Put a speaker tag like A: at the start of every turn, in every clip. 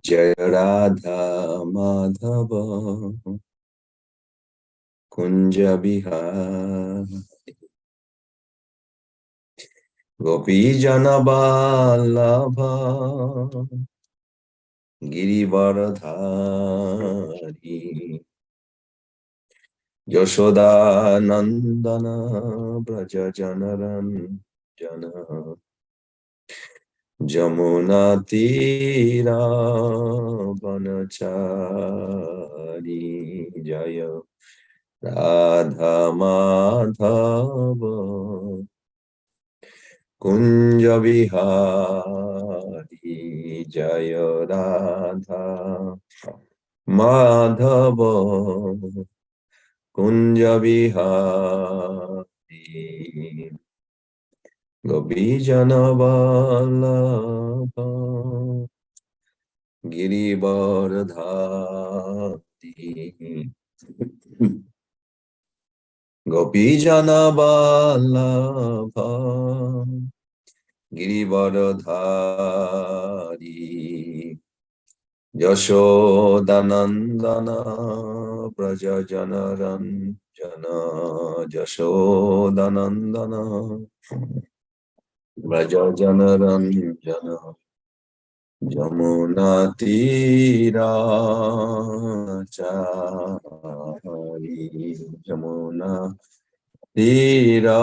A: जय राधा माधव कुंज बिहार गोपी जन वल्लभ गिरिवरधारी यशोदा नंदन ब्रज जनरंजन जमुना तीरा वनचारी जय राधा माधव कुंज बिहारी जय राधा माधव कुंज बिहारी गोपीजन वल्लभ गिरिवरधारी गोपीजन वल्लभ गिरिवरधारी यशोदानंदन ब्रज जनरंजन यशोदानंदन ब्रज जनरंजन जमुना तीरा चारी जमुना तीरा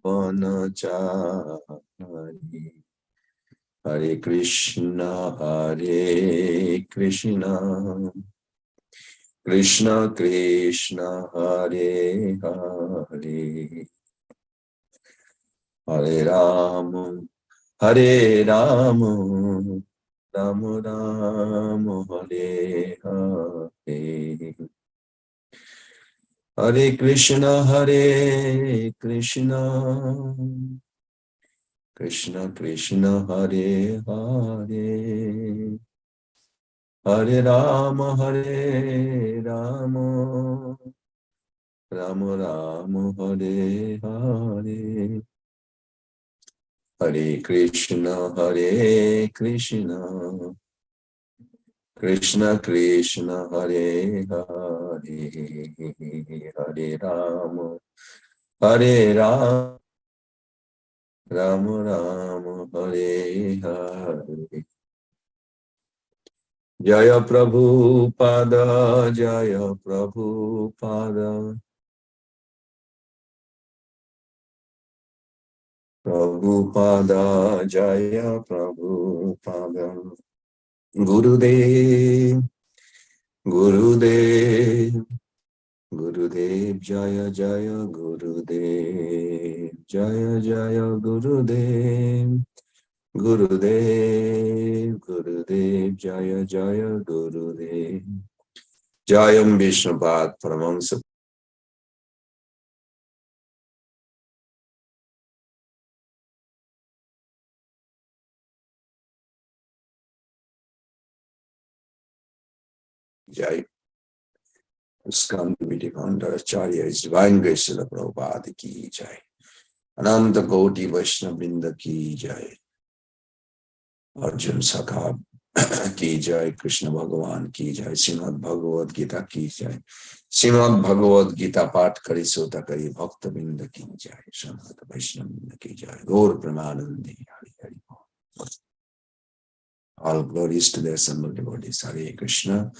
A: वनचारी हरे कृष्णा कृष्ण कृष्ण हरे हरे हरे राम राम राम हरे हरे हरे कृष्ण कृष्ण कृष्ण हरे हरे हरे राम राम राम हरे हरे हरे कृष्ण कृष्ण कृष्ण हरे हरे हरे राम राम राम हरे हरे जय प्रभुपाद जय प्रभुपाद प्रभुपाद जय प्रभुपाद गुरुदेव गुरुदेव गुरुदेव जय जय गुरुदेव जय जय गुरुदेव गुरुदेव गुरुदेव जय जय गुरुदेव जयम विष्णुपाद परमहंस जय स्कंद आचार्य इस डिवाइन ग्रेस ऑफ प्रभुपाद की जय अनंत कोटि वैष्णव वृंद की जय अर्जुन सखा की जय कृष्ण भगवान की जय श्रीमद् भगवद गीता की जय श्रीमद् भगवद गीता पाठ करी सोता करी भक्त वृंद की जय संत वैष्णव वृंद की जय गौर Premanandi Hari Hari all glories to the assembled devotees Hare Krishna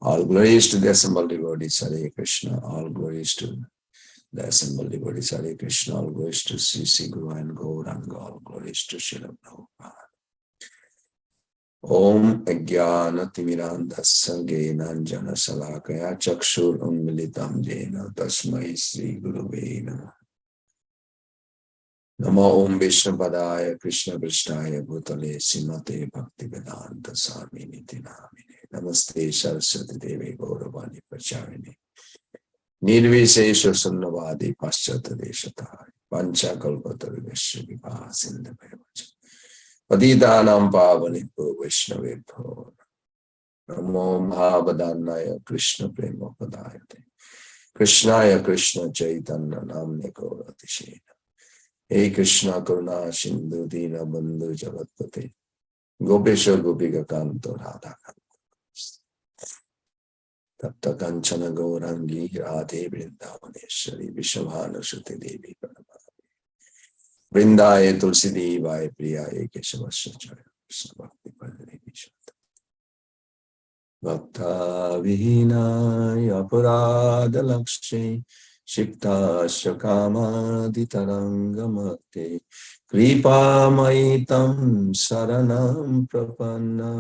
A: all glories to the assembled devotees Hare Krishna all glories to the assembled devotees Hare Krishna all glories to Sri Guru and Gauranga all glories to Srila Prabhupada Om Ajnanatimirandhasya Jnananjana Salakaya Chakshurunmilitam Jena Tasmai Shri Gurave Namah Namo Om Vishnupadaya Krishna Prishnaya Bhutale Srimate Bhaktivedanta Swamini Namine Namaste Saraswati Devi Gauravani Pracharine Nirvishesha Sunnavadi Paschata Deshatari Pancha Kalpatarvesha Vivaha Sindhavaya Patitanam Pavanebhyo Vaishnavebhyo Namo Mahabhadanaya Krishna Prema Padayate Krishnaya Krishna Chaitanya Namne Gauratishena Hey Krishna Karuna Sindhu Dina Bandhu Jagatpate Gopeshwar Gopika Kanto Radha Tapta Kanchana Gaurangi Radhe Vrindavaneshwari Vishabhanu Shuti Devi Vrindaye Tulsi Devaya Priyaye Keshavasya Chaya Krishna Bhakti Padani Vishata Bhakta Vihinay Aparada Lakshmi Shikta Shakama Ditarangamate Kripa Maitam Saranam Prapanna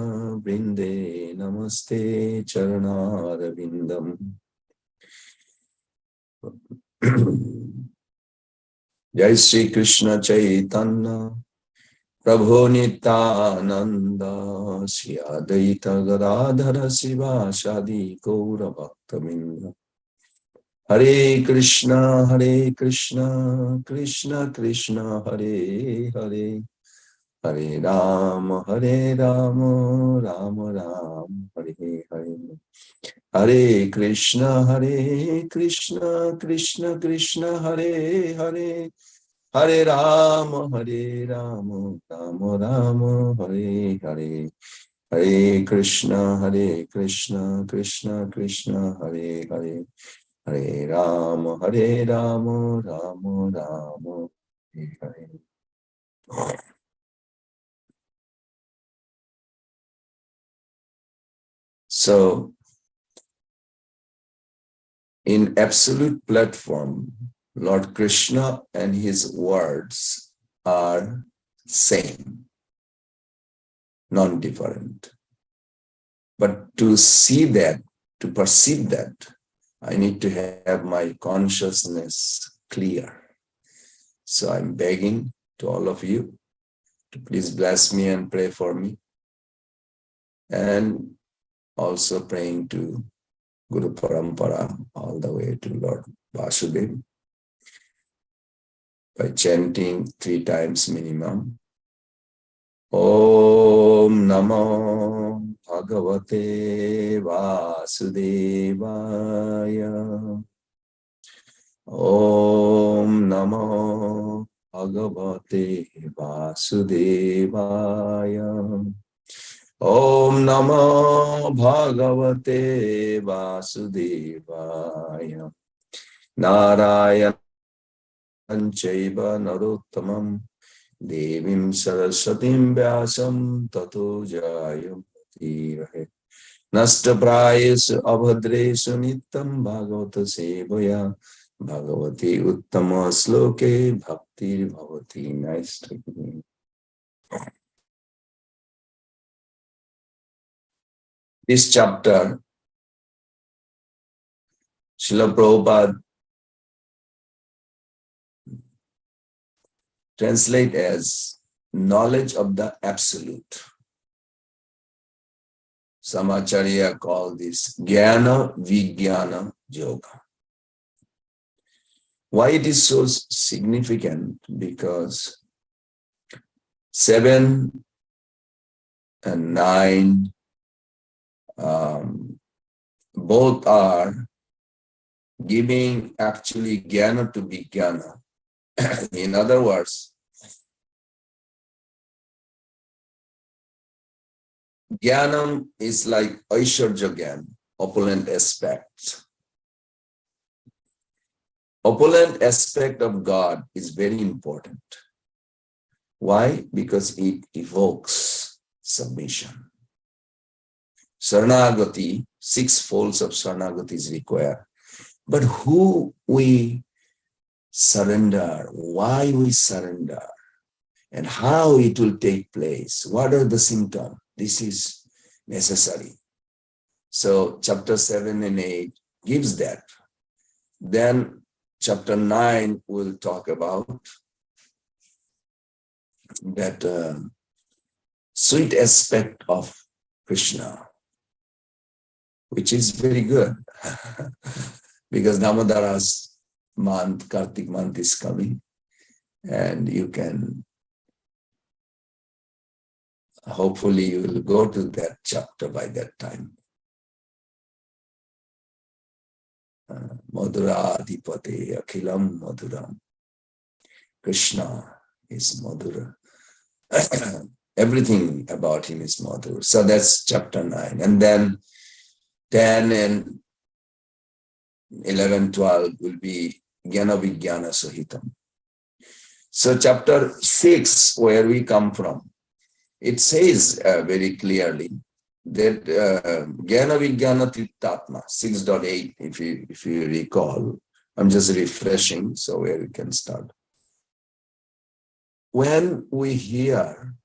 A: Brinde Namaste Charanara Vindam Jai Sri Krishna Chaitanya Prabhu Nityananda Sri Advaita Gadadhara Siva Shadi Gaura Bhaktavinda Hare Krishna Krishna Krishna Hare Hare Hare Rama Rama Rama Hare Hare Hare Krishna Krishna Krishna Hare Hare Hare Rama Rama Rama Hare Hare Hare Krishna Krishna Krishna Hare Hare Hare Rama Rama Rama Hare Hare. So, in absolute platform, Lord Krishna and his words are same, non-different. But to see that, to perceive that, I need to have my consciousness clear. So I'm begging to all of you to please bless me and pray for me. And also praying to Guru Parampara all the way to Lord Vasudev by chanting 3 times minimum. Om Namo Bhagavate Vasudevaya. Om Namo Bhagavate Vasudevaya. Om Namo Bhagavate Vasudevaya. Narayana Chaiva Narottamam Devim Saraswatim Vyasam Tato Jayamati Rahe. Nasta Prayesu Abhadresu Nityam Bhagavata Sevaya Bhagavati Uttama Sloke Bhakti Bhavati. Nice to me. This chapter, Srila Prabhupada translate as knowledge of the absolute. Some acharya call this Jnana Vijnana Yoga. Why it is so significant? Because 7 and 9 both are giving actually Jnana to Vijnana. In other words, Jnanam is like Aishwarya Jnana, opulent aspect. Opulent aspect of God is very important. Why? Because it evokes submission. Saranagati, 6 folds of Saranagati is required. But who we surrender, why we surrender, and how it will take place, what are the symptoms, this is necessary. So chapter 7 and 8 gives that. Then chapter 9 will talk about that sweet aspect of Krishna, which is very good because Damodara's month, Kartik month is coming, and you can, hopefully you will go to that chapter by that time. Madhura Adhipate Akhilam Madhuram. Krishna is Madhura. Everything about him is Madhur. So that's chapter 9. And then 10 and 11, 12 will be Jnana Vijnana Sahitam. So chapter 6, where we come from, it says very clearly that Jnana Vijnana Trittatma, 6.8, if you recall. I'm just refreshing, so where we can start. When we hear,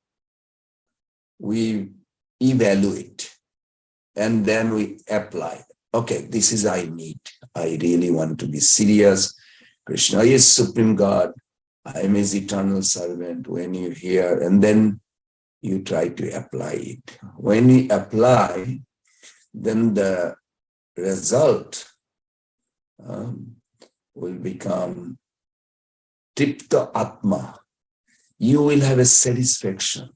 A: we evaluate, and then we apply. Okay, this is I need. I really want to be serious. Krishna is Supreme God. I am his eternal servant. When you hear, and then you try to apply it. When you apply, then the result will become Tripta Atma. You will have a satisfaction.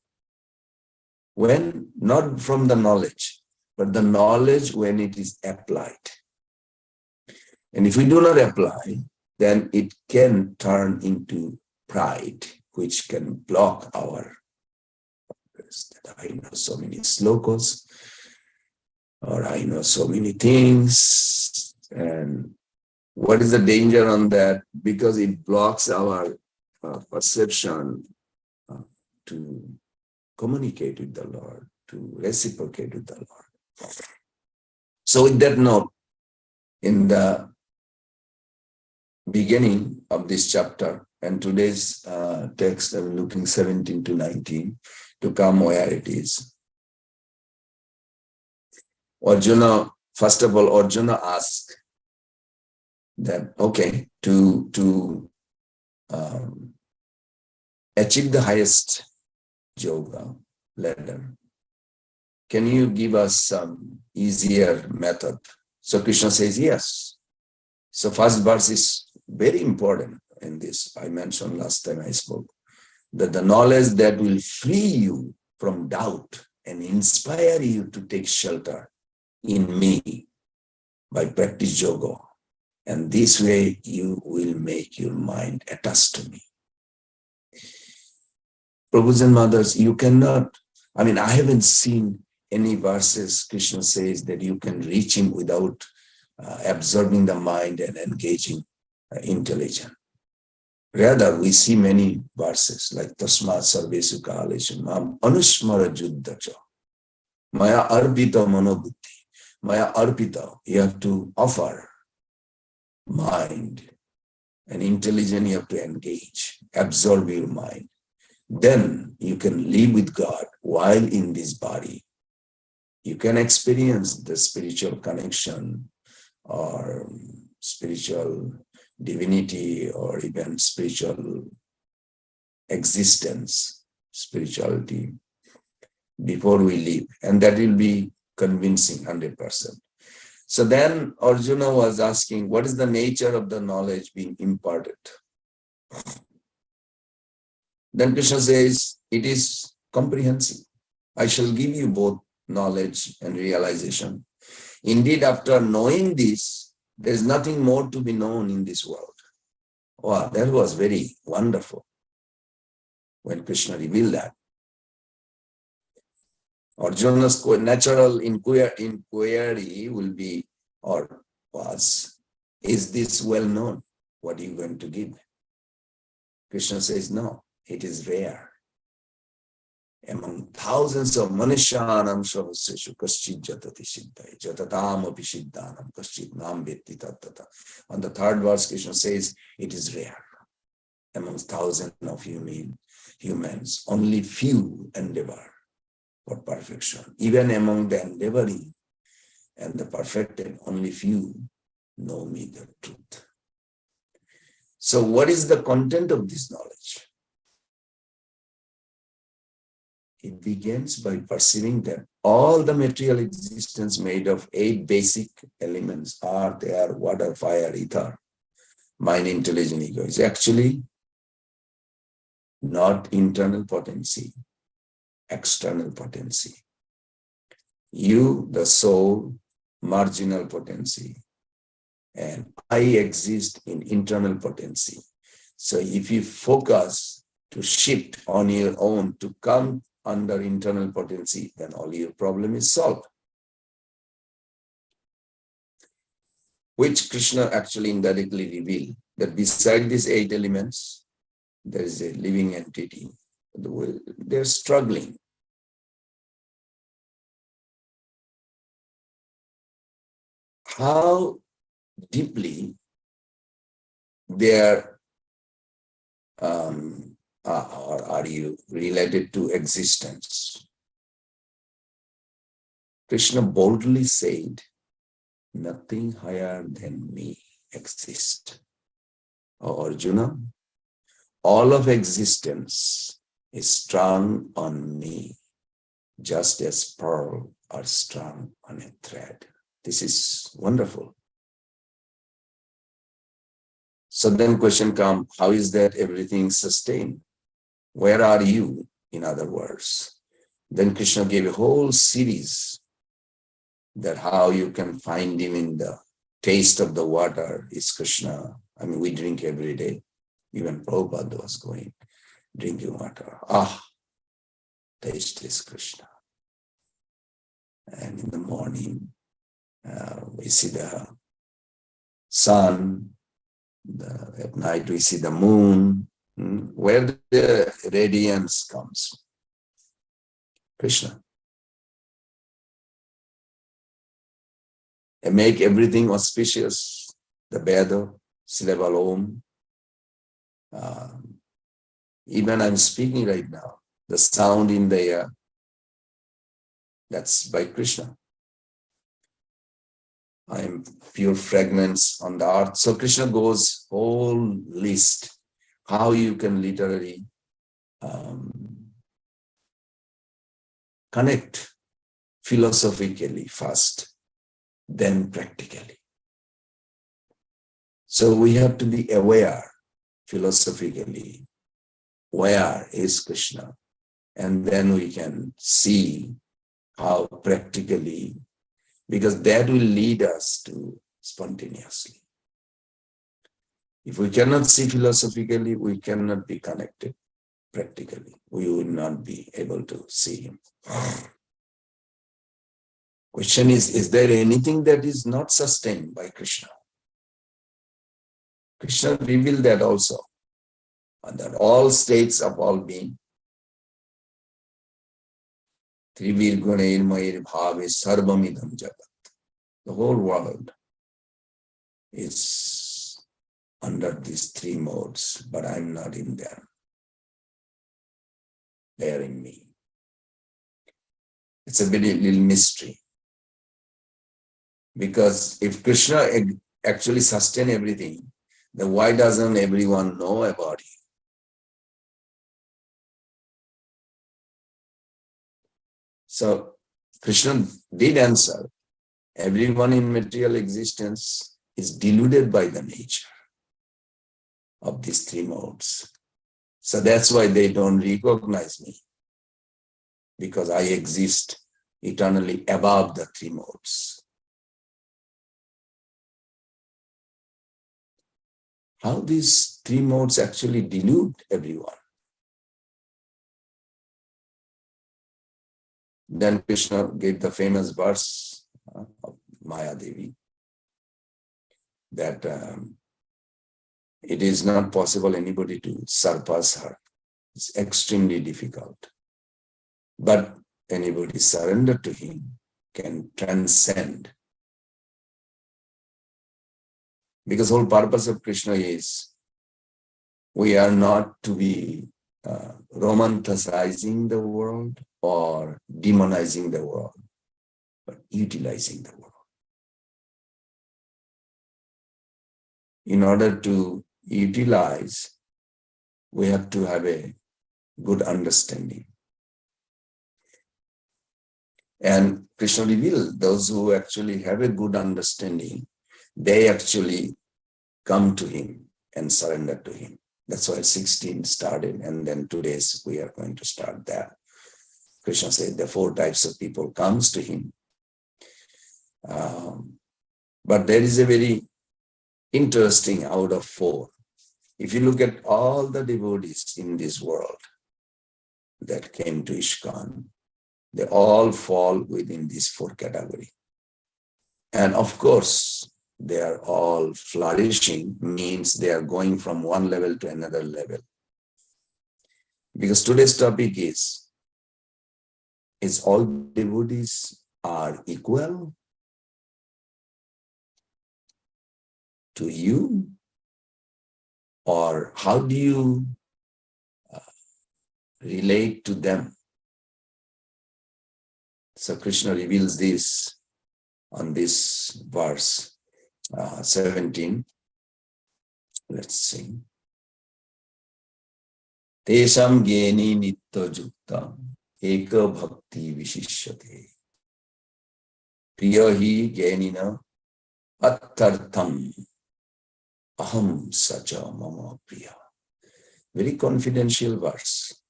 A: When, not from the knowledge, but the knowledge when it is applied. And if we do not apply, then it can turn into pride, which can block our progress. That I know so many slokas, or I know so many things. And what is the danger on that? Because it blocks our perception to communicate with the Lord, to reciprocate with the Lord. So with that note, in the beginning of this chapter, and today's text, I'm looking 17 to 19, to come where it is. Arjuna, first of all, Arjuna asked that, okay, to achieve the highest yoga ladder, can you give us some easier method? So Krishna says yes. So first verse is very important in this. I mentioned last time I spoke, that the knowledge that will free you from doubt and inspire you to take shelter in me by practice yoga. And this way you will make your mind attached to me. Prabhus and mothers, you cannot, I haven't seen any verses Krishna says that you can reach him without absorbing the mind and engaging intelligence. Rather, we see many verses like Tasmat Sarvesu Kaleshu Mam Anusmara Juddhacha Maya Arpita Manobuddhi. Maya Arpita, you have to offer mind and intelligence, you have to engage, absorb your mind. Then you can live with God while in this body. You can experience the spiritual connection or spiritual divinity or even spiritual existence, spirituality before we leave. And that will be convincing 100%. So then Arjuna was asking, what is the nature of the knowledge being imparted? Then Krishna says, it is comprehensive. I shall give you both knowledge and realization. Indeed, after knowing this, there is nothing more to be known in this world. Wow, that was very wonderful when Krishna revealed that. Arjuna's natural inquiry will be, or was, is this well known? What are you going to give? Krishna says, no, it is rare. Among thousands of manushanam shavaseshu kaschid jatati siddhai jatatam api siddhanam kaschid nam vetti tattata. On the third verse, Krishna says, it is rare. Among thousands of humans, only few endeavor for perfection. Even among the endeavoring and the perfected, only few know me the truth. So what is the content of this knowledge? It begins by perceiving that all the material existence made of 8 basic elements, earth, air, water, fire, ether, mind, intelligence, ego, is actually not internal potency, external potency. You, the soul, marginal potency, and I exist in internal potency. So if you focus to shift on your own, to come under internal potency, then all your problem is solved. Which Krishna actually indirectly revealed that beside these 8 elements, there is a living entity. They're struggling. How deeply they are you related to existence? Krishna boldly said, nothing higher than me exists. Oh, Arjuna, all of existence is strung on me, just as pearl are strung on a thread. This is wonderful. So then question comes, how is that everything sustained? Where are you, in other words? Then Krishna gave a whole series that how you can find him in the taste of the water is Krishna. I mean, we drink every day. Even Prabhupada was going, drinking water. Taste is Krishna. And in the morning, we see the sun. At night, we see the moon. Where the radiance comes. Krishna. And make everything auspicious. The Veda, Syllable Om. Even I'm speaking right now. The sound in the air. That's by Krishna. I am pure fragments on the earth. So Krishna goes whole list. How you can literally connect philosophically first, then practically. So we have to be aware philosophically, where is Krishna? And then we can see how practically, because that will lead us to spontaneously. If we cannot see philosophically, we cannot be connected practically. We will not be able to see him. Question is there anything that is not sustained by Krishna? Krishna revealed that also, and that all states of all being, Trivir Gunair Mayir Bhave Sarvamidam Jagat. The whole world is under these 3 modes, but I'm not in them. They are in me. It's a very little mystery. Because if Krishna actually sustains everything, then why doesn't everyone know about him? So Krishna did answer, everyone in material existence is deluded by the nature of these 3 modes. So that's why they don't recognize me, because I exist eternally above the 3 modes. How these 3 modes actually delude everyone? Then Krishna gave the famous verse of Maya Devi that it is not possible anybody to surpass her. It's extremely difficult. But anybody surrendered to him can transcend. Because the whole purpose of Krishna is we are not to be romanticizing the world or demonizing the world, but utilizing the world. In order to utilize, we have to have a good understanding. And Krishna revealed those who actually have a good understanding, they actually come to him and surrender to him. That's why 16 started, and then today's we are going to start that. Krishna said the 4 types of people comes to him. But there is a very interesting out of 4. If you look at all the devotees in this world, that came to ISKCON, they all fall within these four categories. And of course, they are all flourishing, means they are going from one level to another level. Because today's topic is all devotees are equal to you? Or how do you relate to them? So Krishna reveals this on this verse 17. Let's see. Tesham gyeni nitya jukta eka bhakti vishishyate priyahi gyenina attartham aham sacha mama priya. Very confidential verse.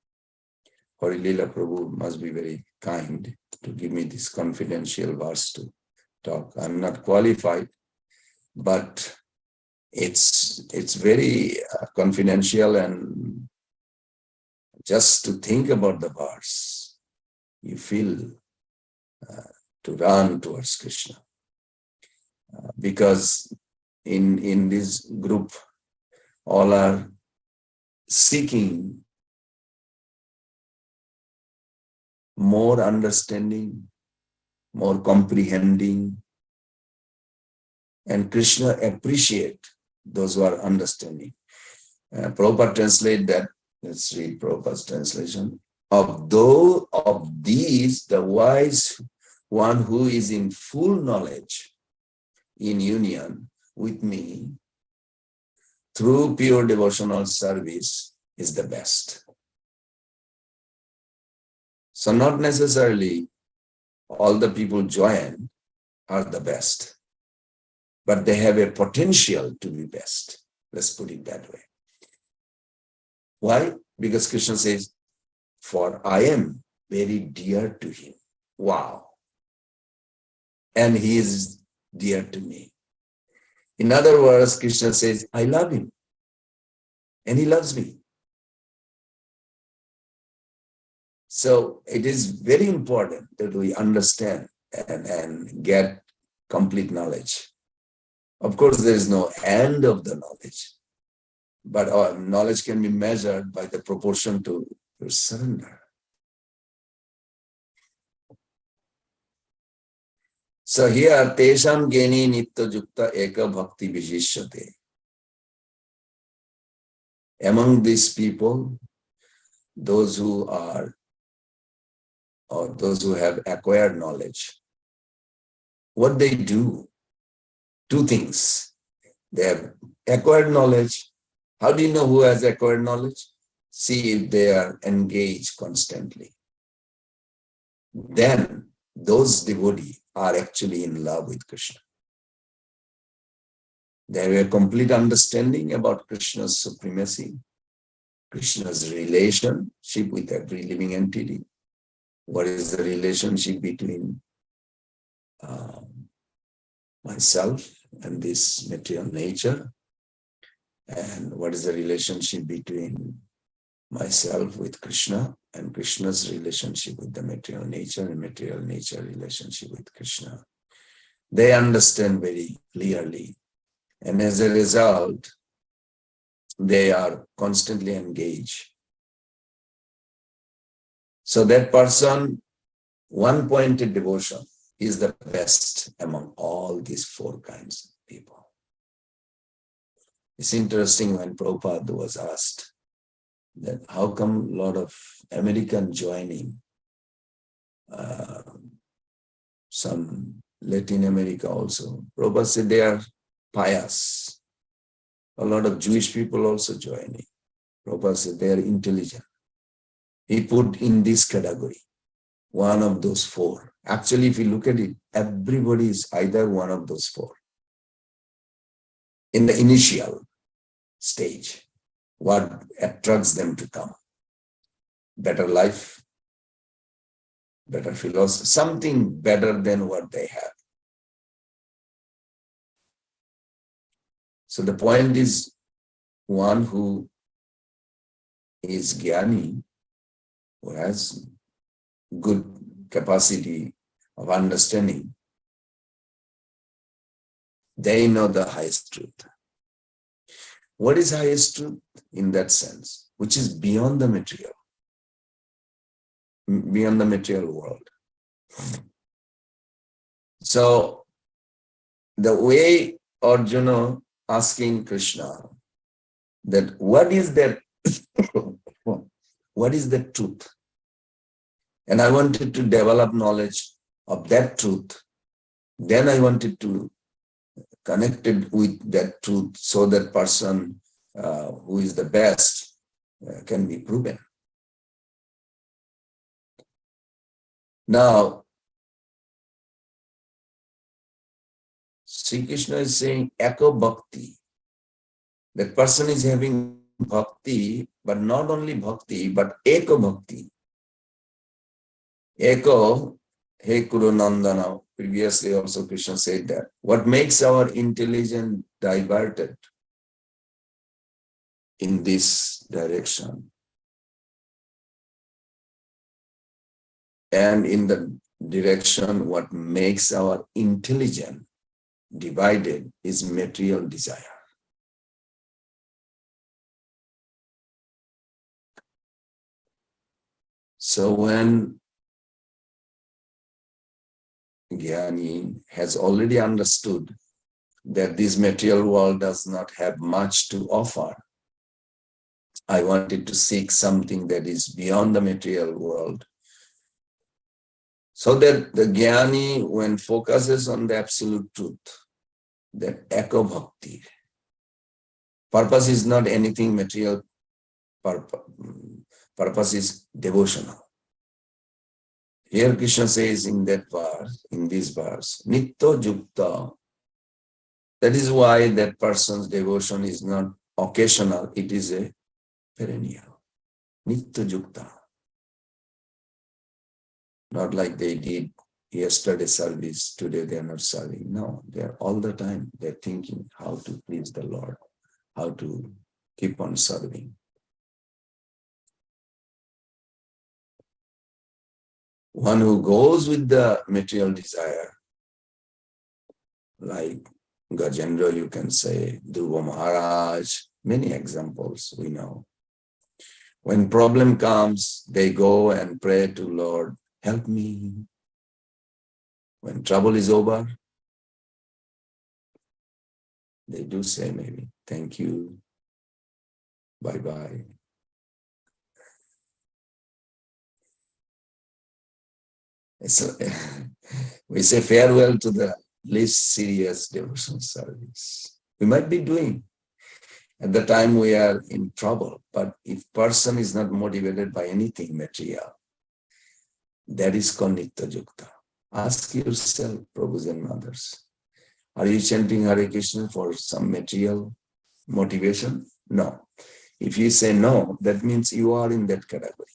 A: Harilila Prabhu must be very kind to give me this confidential verse to talk. I'm not qualified, but it's very confidential, and just to think about the verse, you feel to run towards Krishna. Because in this group, all are seeking more understanding, more comprehending, and Krishna appreciate those who are understanding. Prabhupada translate that. Let's read Prabhupada's translation. Of these, the wise one who is in full knowledge, in union with me, through pure devotional service, is the best. So not necessarily all the people join are the best, but they have a potential to be best. Let's put it that way. Why? Because Krishna says, for I am very dear to him. Wow. And he is dear to me. In other words, Krishna says, I love him. And he loves me. So it is very important that we understand and get complete knowledge. Of course, there is no end of the knowledge, but our knowledge can be measured by the proportion to your surrender. So here, Tesham Geni Nitya Jukta Eka Bhakti Vishishyate. Among these people, those who are, or those who have acquired knowledge, what they do, two things. They have acquired knowledge. How do you know who has acquired knowledge? See if they are engaged constantly. Then those devotees are actually in love with Krishna. They have a complete understanding about Krishna's supremacy, Krishna's relationship with every living entity. What is the relationship between myself and this material nature? And what is the relationship between myself with Krishna and Krishna's relationship with the material nature and material nature relationship with Krishna? They understand very clearly. And as a result, they are constantly engaged. So that person, one-pointed devotion, is the best among all these four kinds of people. It's interesting when Prabhupada was asked that how come a lot of American joining, some Latin America also. Prabhupada said they are pious. A lot of Jewish people also joining. Prabhupada said they are intelligent. He put in this category, one of those four. Actually, if you look at it, everybody is either one of those four. In the initial stage, what attracts them to come? Better life, better philosophy, something better than what they have. So the point is, one who is Jnani, who has good capacity of understanding, they know the highest truth. What is highest truth in that sense? Which is beyond the material world. So the way Arjuna asking Krishna that what is that what is the truth? And I wanted to develop knowledge of that truth. Then I wanted to connect it with that truth so that person who is the best can be proven. Now, Sri Krishna is saying echo bhakti. That person is having bhakti, but not only bhakti, but eko bhakti. Eko, He Kuru Nandana. Previously also Krishna said that. What makes our intelligence diverted in this direction and in the direction what makes our intelligence divided is material desire. So when Jnani has already understood that this material world does not have much to offer, I wanted to seek something that is beyond the material world. So that the Jnani, when focuses on the absolute truth, that echo bhakti, purpose is not anything material, purpose is devotional. Here Krishna says in that verse, in this verse, Nitya Jukta. That is why that person's devotion is not occasional, it is a perennial. Nitya Jukta. Not like they did yesterday service, today they are not serving. No, they are all the time, they're thinking how to please the Lord, how to keep on serving. One who goes with the material desire, like Gajendra, you can say, Dhruva Maharaj, many examples we know. When problem comes, they go and pray to Lord, help me. When trouble is over, they do say maybe, thank you, bye-bye. So we say farewell to the least serious devotional service. We might be doing at the time we are in trouble, but if person is not motivated by anything material, that is called Nitya Jukta. Ask yourself, Prabhus and mothers, are you chanting Hare Krishna for some material motivation? No. If you say no, that means you are in that category.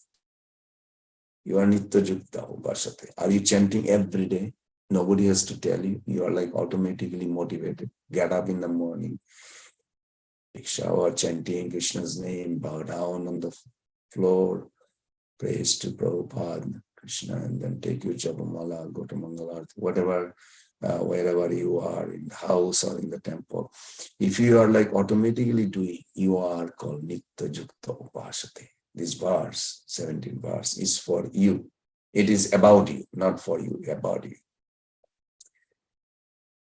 A: You are Nitya Jukta Upasate. Are you chanting every day? Nobody has to tell you. You are like automatically motivated. Get up in the morning, take shower, chanting Krishna's name, bow down on the floor, praise to Prabhupada, Krishna, and then take your Japamala, go to Mangalarti, whatever, wherever you are, in the house or in the temple. If you are like automatically doing, you are called Nitya Jukta Upasate. This verse, 17th verse, is for you. It is about you, not for you, about you.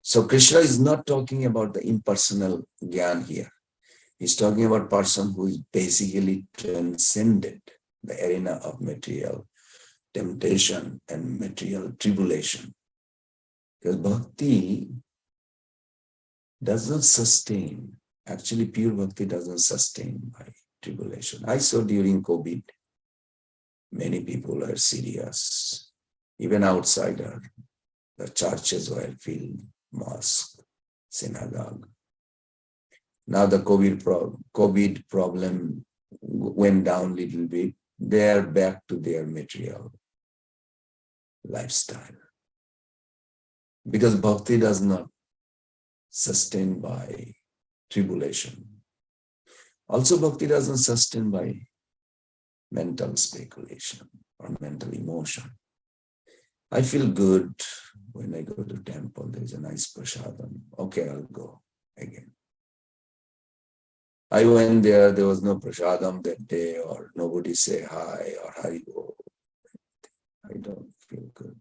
A: So Krishna is not talking about the impersonal Gyan here. He's talking about person who is basically transcended the arena of material temptation and material tribulation. Because bhakti does not sustain. Actually, pure bhakti doesn't sustain by tribulation. I saw during COVID, many people are serious. Even outsider, the churches were filled, mosque, synagogue. Now the COVID problem went down a little bit. They are back to their material lifestyle. Because bhakti does not sustain by tribulation. Also, bhakti doesn't sustain by mental speculation or mental emotion. I feel good when I go to temple. There's a nice prasadam. Okay, I'll go again. I went there. There was no prasadam that day, or nobody say hi or Haribo. I don't feel good.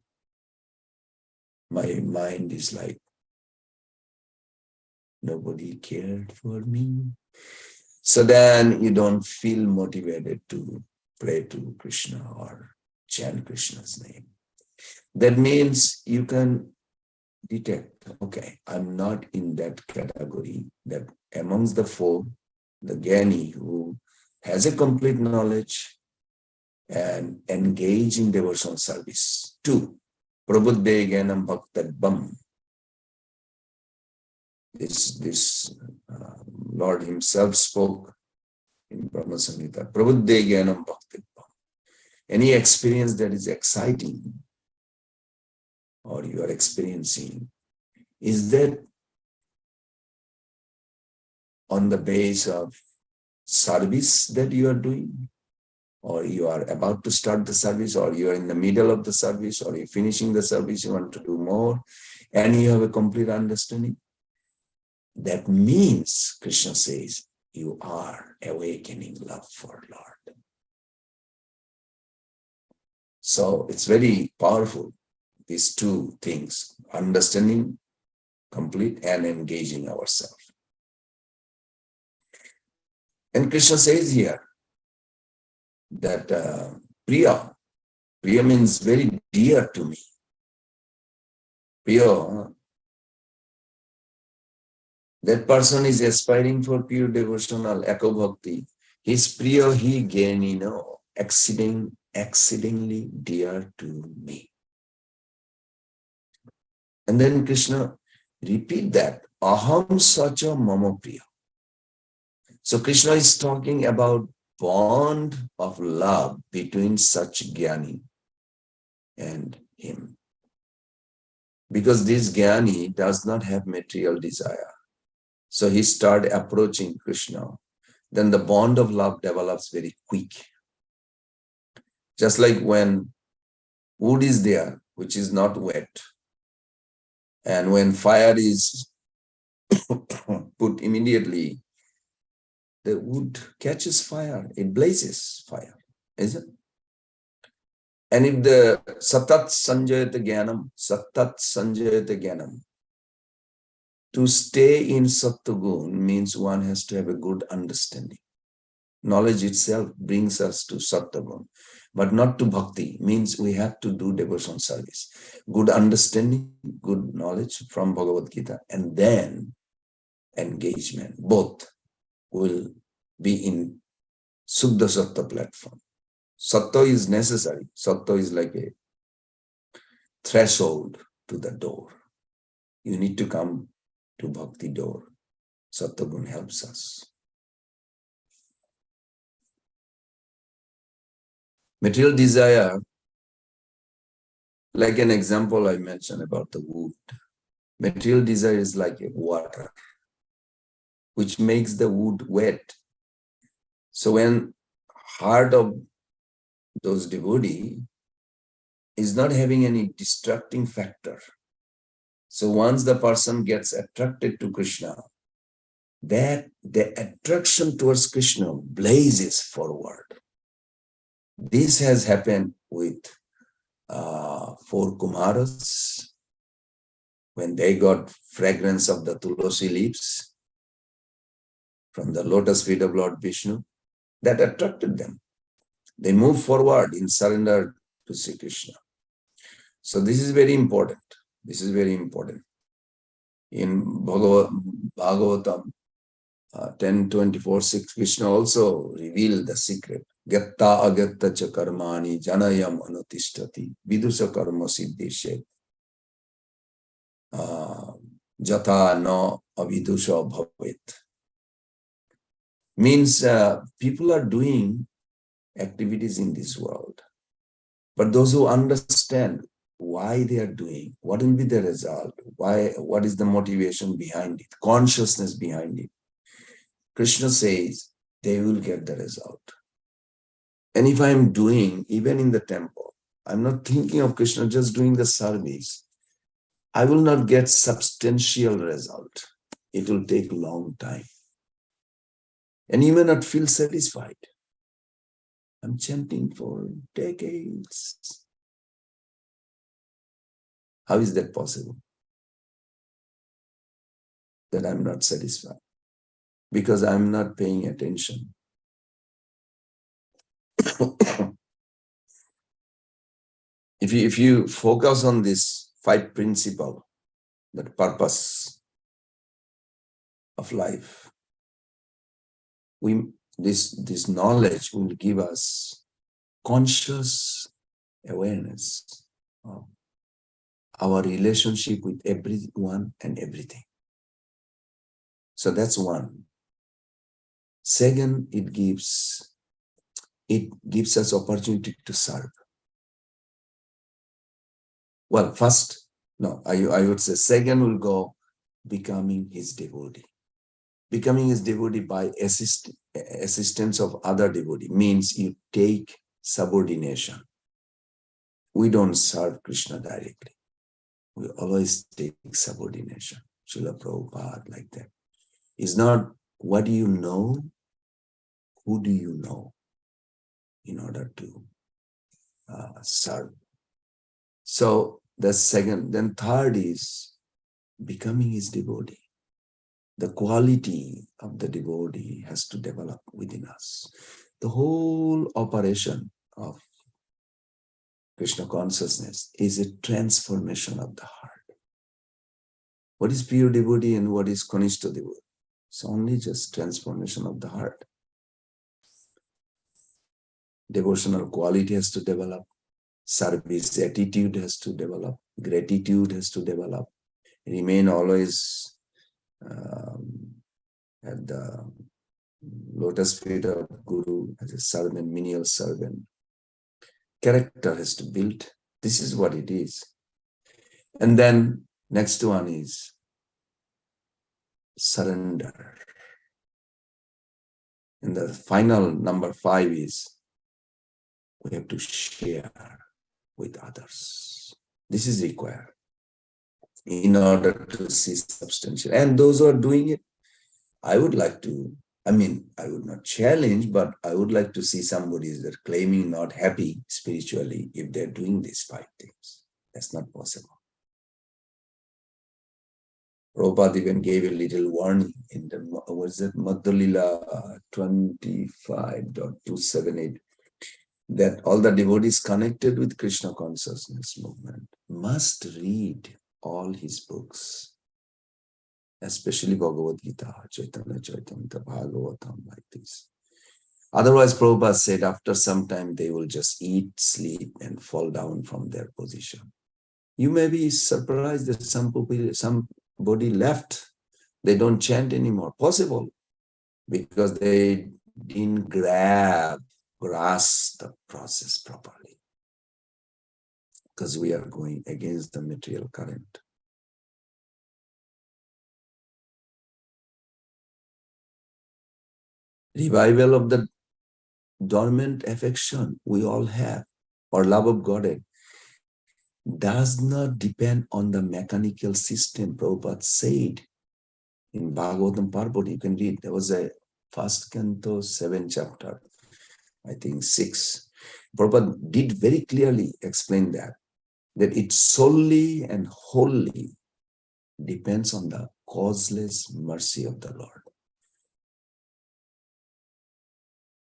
A: My mind is like, nobody cared for me. So then you don't feel motivated to pray to Krishna or chant Krishna's name. That means you can detect, okay, I'm not in that category, that amongst the four, the Gyani who has a complete knowledge and engage in devotional service. 2, Prabuddhe Gyanam Bhaktadbam. This Lord himself spoke in Brahma Samhita, Prabuddhe Gyanam Bhaktadbam. Any experience that is exciting or you are experiencing, is that on the base of service that you are doing, or you are about to start the service, or you are in the middle of the service, or you're finishing the service, you want to do more, and you have a complete understanding? That means, Krishna says, you are awakening love for Lord. So it's very powerful, these two things, understanding complete and engaging ourselves. And Krishna says here that Priya means very dear to me. Priya, that person is aspiring for pure devotional Eko Bhakti. His Priya he Gyani, exceedingly dear to me. And then Krishna repeat that, Aham Sacha Mama Priya. So Krishna is talking about bond of love between such Gyani and him. Because this Gyani does not have material desire. So he started approaching Krishna. Then the bond of love develops very quick. Just like when wood is there, which is not wet, and when fire is put immediately, the wood catches fire, it blazes fire, is it? And if the satat sanjayata jnanam, to stay in Sattvagun means one has to have a good understanding. Knowledge itself brings us to Sattvagun, but not to bhakti, means we have to do devotion service. Good understanding, good knowledge from Bhagavad Gita, and then engagement. Both will be in Suddha Sattva platform. Sattva is necessary. Sattva is like a threshold to the door. You need to come to bhakti door. Sattvagun helps us. Material desire, like an example I mentioned about the wood. Material desire is like a water, which makes the wood wet. So when heart of those devotee is not having any distracting factor, so once the person gets attracted to Krishna, that the attraction towards Krishna blazes forward. This has happened with 4 Kumaras when they got fragrance of the Tulasi leaves from the lotus feet of Lord Vishnu. That attracted them. They moved forward in surrender to Sri Krishna. So this is very important. This is very important. In Bhagavatam 10:24, Krishna also revealed the secret. Gatta agatta cha karmani janayam anutistati vidusa karma siddhishe jata no avidusha bhavet. Means people are doing activities in this world, but those who understand why they are doing, what will be the result, what is the motivation behind it, consciousness behind it, Krishna says they will get the result. And if I'm doing, even in the temple, I'm not thinking of Krishna, just doing the service, I will not get substantial result. It will take long time. And you may not feel satisfied. I'm chanting for decades. How is that possible? That I'm not satisfied? Because I'm not paying attention. If you focus on this 5 principle, the purpose of life, this knowledge will give us conscious awareness of our relationship with everyone and everything. So that's one. Second, it gives us opportunity to serve. Well, first, no, I would say second will go becoming his devotee. Becoming his devotee by assistance of other devotee means you take subordination. We don't serve Krishna directly. We always take subordination. Srila Prabhupada, like that. It's not what do you know, who do you know in order to serve. So that's second. Then third is becoming his devotee. The quality of the devotee has to develop within us. The whole operation of Krishna consciousness is a transformation of the heart. What is pure devotee and what is Kanishta devotee? It's only just transformation of the heart. Devotional quality has to develop. Service attitude has to develop. Gratitude has to develop. Remain always at the lotus feet of Guru as a servant, menial servant. Character has to build. This is what it is. And then next one is surrender. And the final number 5 is we have to share with others. This is required in order to see substantial. And those who are doing it, I would like to, I would not challenge, but I would like to see somebody that are claiming not happy spiritually if they're doing these 5 things. That's not possible. Prabhupada even gave a little warning in the, was it Madhulila 25.278, that all the devotees connected with Krishna consciousness movement must read all his books, especially Bhagavad Gita, Chaitanya Charitamrita, Bhagavatam, like this. Otherwise, Prabhupada said after some time they will just eat, sleep, and fall down from their position. You may be surprised that somebody left. They don't chant anymore. Possible, because they didn't grasp the process properly. Because we are going against the material current. Revival of the dormant affection we all have, or love of Godhead, does not depend on the mechanical system. Prabhupada said in Bhagavatam Purport, you can read, there was a first canto, 7th chapter, I think 6. Prabhupada did very clearly explain that it solely and wholly depends on the causeless mercy of the Lord.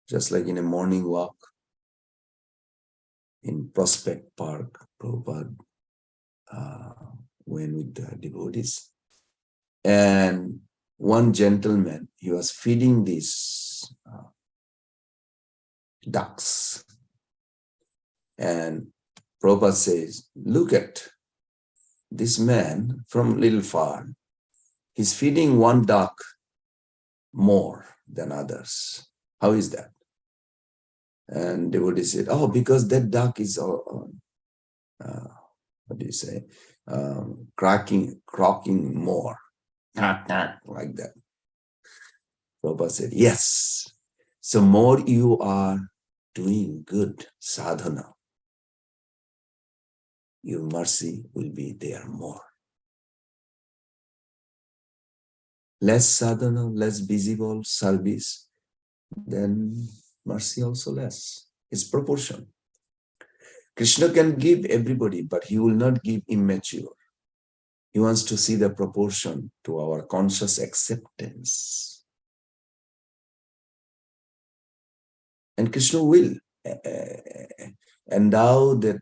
A: Just like in a morning walk in Prospect Park, Prabhupada went with the devotees. And one gentleman, he was feeding these ducks. And Prabhupada says, look at this man from little far. He's feeding one duck more than others. How is that? And devotee said, oh, because that duck is, what do you say, croaking more. Like that. Prabhupada said, yes. So more you are doing good sadhana, your mercy will be there more. Less sadhana, less visible service, then mercy also less. It's proportion. Krishna can give everybody, but he will not give immature. He wants to see the proportion to our conscious acceptance. And Krishna will endow that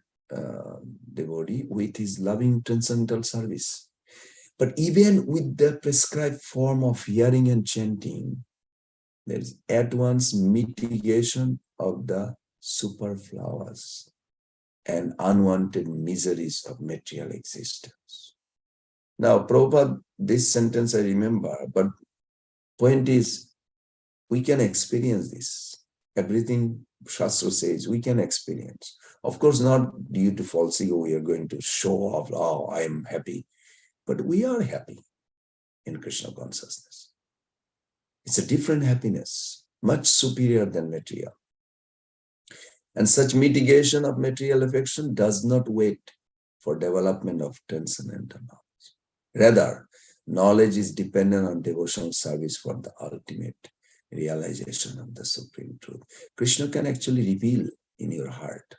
A: devotee with his loving transcendental service. But even with the prescribed form of hearing and chanting, there is at once mitigation of the superfluous and unwanted miseries of material existence. Now, Prabhupada, this sentence I remember, but point is, we can experience this. Everything Shastra says, we can experience. Of course, not due to false ego, we are going to show off, oh, I am happy. But we are happy in Krishna consciousness. It's a different happiness, much superior than material. And such mitigation of material affection does not wait for development of transcendental knowledge. Rather, knowledge is dependent on devotional service for the ultimate realization of the supreme truth. Krishna can actually reveal in your heart.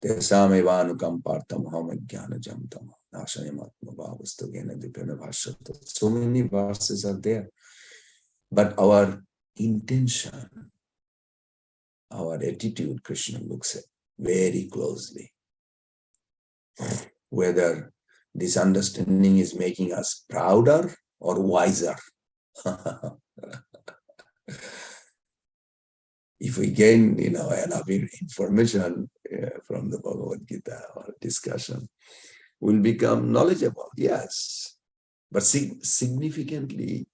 A: So many verses are there. But our intention, our attitude, Krishna looks at very closely. Whether this understanding is making us prouder or wiser. If we gain, enough information from the Bhagavad Gita or discussion, we'll become knowledgeable, yes. But significantly,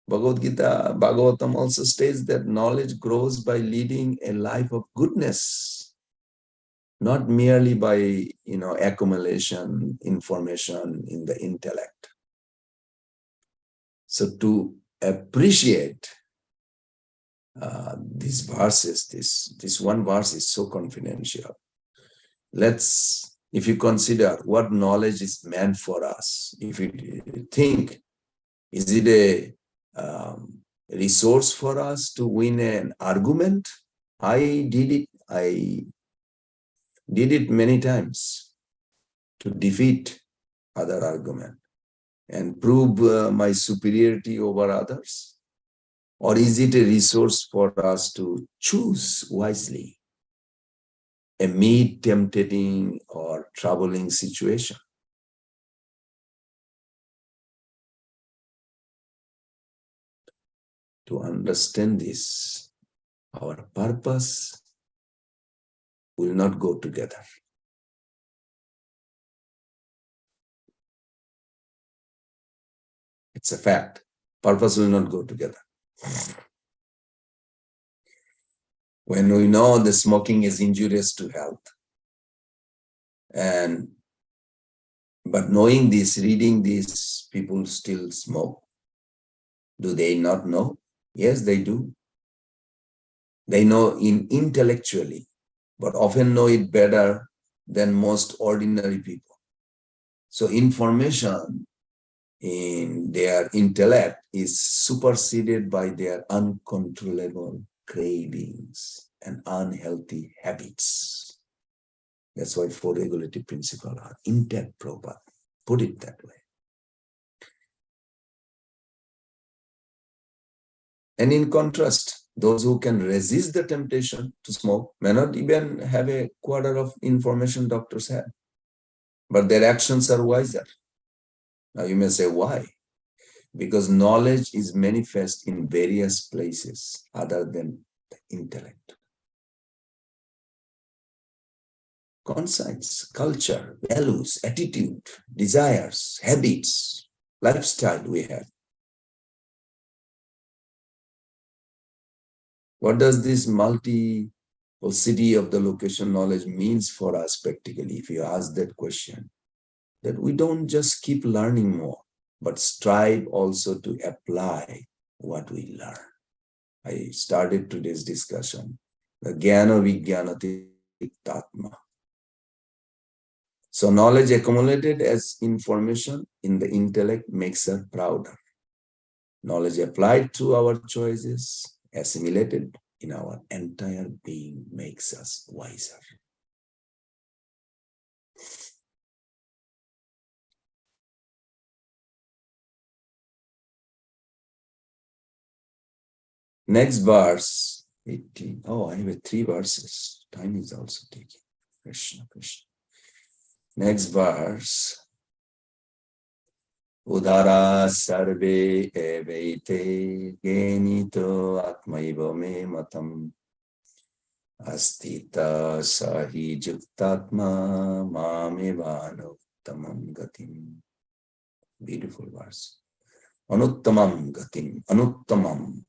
A: Bhagavad Gita, Bhagavatam also states that knowledge grows by leading a life of goodness, not merely by, accumulation, information in the intellect. So to appreciate these verses, this one verse is so confidential. If you consider what knowledge is meant for us, if you think, is it a resource for us to win an argument? I did it many times to defeat other argument and prove my superiority over others. Or is it a resource for us to choose wisely amid tempting or troubling situation? To understand this, our purpose will not go together. It's a fact. Purpose will not go together. When we know that smoking is injurious to health, but knowing this, reading this, people still smoke. Do they not know? Yes, they do. They know intellectually, but often know it better than most ordinary people. So information in their intellect is superseded by their uncontrollable cravings and unhealthy habits. That's why four regulative principles are intact, Prabhupada. Put it that way. And in contrast, those who can resist the temptation to smoke may not even have a quarter of information doctors have, but their actions are wiser. Now you may say, why? Because knowledge is manifest in various places other than the intellect. Conscience, culture, values, attitude, desires, habits, lifestyle we have. What does this multiplicity of the location knowledge means for us practically? If you ask that question, that we don't just keep learning more, but strive also to apply what we learn. I started today's discussion. The Jnana Vijnanati Tatma. So knowledge accumulated as information in the intellect makes us prouder. Knowledge applied to our choices, assimilated in our entire being, makes us wiser. Next verse, 18. Oh, I have 3 verses. Time is also taking. Krishna, Krishna. Next verse. Udara sarve evaite genito atmaiva me matam astita sahi juktatma mamevano tamam gatim. Beautiful verse. Anuttamam gatim. Anuttamam.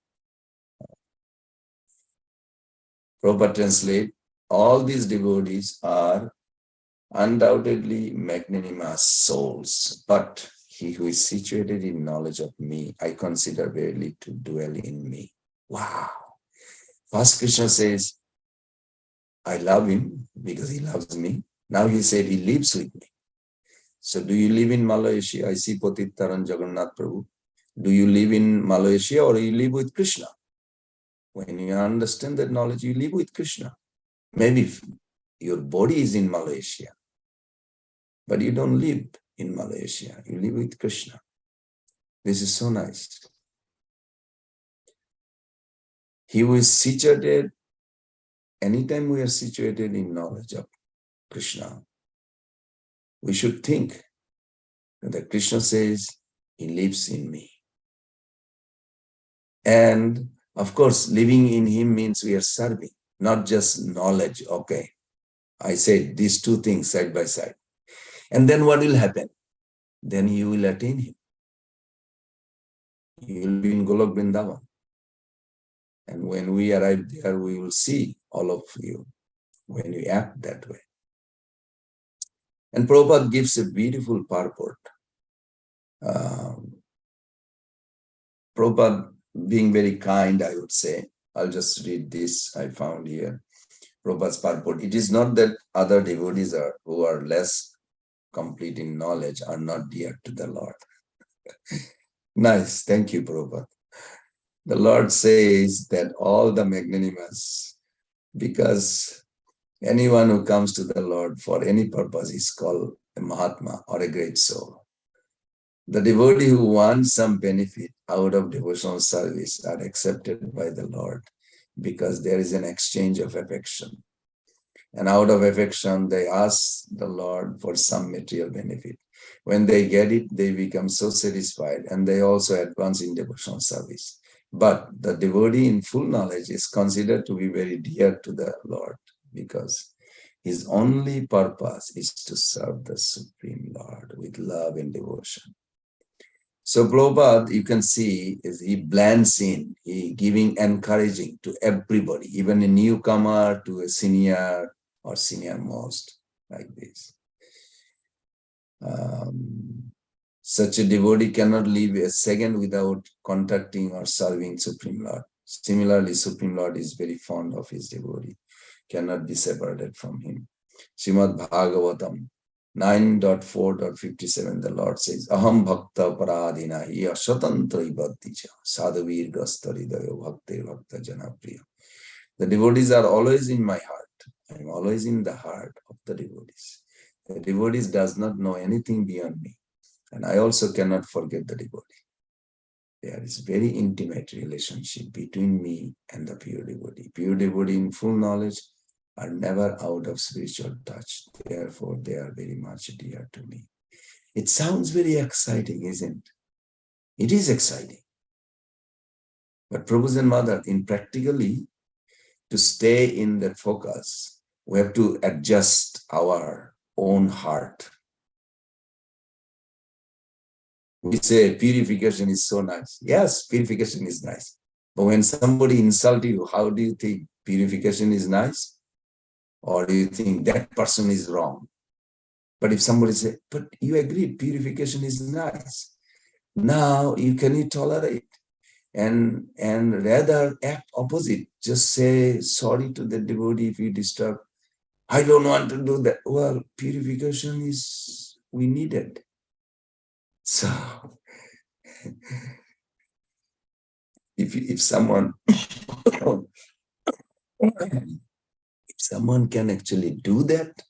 A: Prabhupada translate, all these devotees are undoubtedly magnanimous souls, but he who is situated in knowledge of me, I consider verily to dwell in me. Wow. First Krishna says, I love him because he loves me. Now he said he lives with me. So do you live in Malaysia? I see Patitaran Jagannath Prabhu. Do you live in Malaysia or you live with Krishna? When you understand that knowledge, you live with Krishna. Maybe your body is in Malaysia, but you don't live in Malaysia. You live with Krishna. This is so nice. He was situated, anytime we are situated in knowledge of Krishna, we should think that Krishna says, he lives in me. And of course, living in him means we are serving, not just knowledge. Okay, I said these 2 things side by side. And then what will happen? Then you will attain him. You will be in Golok Vrindavan. And when we arrive there, we will see all of you when you act that way. And Prabhupada gives a beautiful purport. Prabhupada being very kind, I would say. I'll just read this I found here. Prabhupada's purport. It is not that other devotees who are less complete in knowledge are not dear to the Lord. Nice. Thank you, Prabhupada. The Lord says that all the magnanimous, because anyone who comes to the Lord for any purpose is called a Mahatma or a great soul. The devotee who wants some benefit out of devotional service are accepted by the Lord because there is an exchange of affection. And out of affection, they ask the Lord for some material benefit. When they get it, they become so satisfied and they also advance in devotional service. But the devotee in full knowledge is considered to be very dear to the Lord because his only purpose is to serve the Supreme Lord with love and devotion. So Prabhupada, you can see, is he blends in, he giving encouraging to everybody, even a newcomer to a senior or senior most, like this. Such a devotee cannot live a second without contacting or serving Supreme Lord. Similarly, Supreme Lord is very fond of his devotee, cannot be separated from him. Srimad Bhagavatam 9.4.57, the Lord says, Aham bhakta paradina hiya swatantra ibaddicha sadhavir gastaridayo bhakte bhakta janapriya. The devotees are always in my heart. I am always in the heart of the devotees. The devotees does not know anything beyond me. And I also cannot forget the devotee. There is very intimate relationship between me and the pure devotee. Pure devotee in full knowledge are never out of spiritual touch. Therefore, they are very much dear to me. It sounds very exciting, isn't it? It is exciting. But Prabhu's and Mother, in practically, to stay in that focus, we have to adjust our own heart. We say purification is so nice. Yes, purification is nice. But when somebody insults you, how do you think purification is nice? Or do you think that person is wrong? But if somebody says, but you agree, purification is nice. Now, can you tolerate and rather act opposite. Just say sorry to the devotee if you disturb. I don't want to do that. Well, purification is we need it. So if someone if someone can actually do that,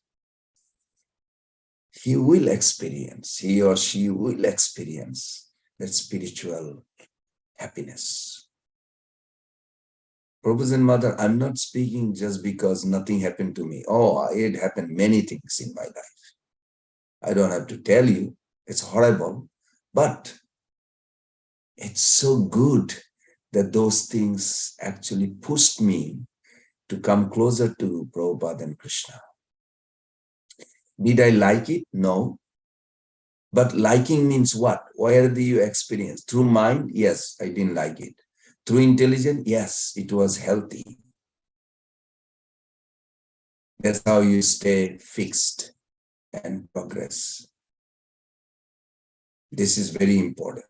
A: he or she will experience that spiritual happiness. Prabhu's and Mother, I'm not speaking just because nothing happened to me. Oh, it happened many things in my life. I don't have to tell you, it's horrible, but it's so good that those things actually pushed me to come closer to Prabhupada and Krishna. Did I like it? No. But liking means what? Where do you experience? Through mind? Yes, I didn't like it. Through intelligence? Yes, it was healthy. That's how you stay fixed and progress. This is very important.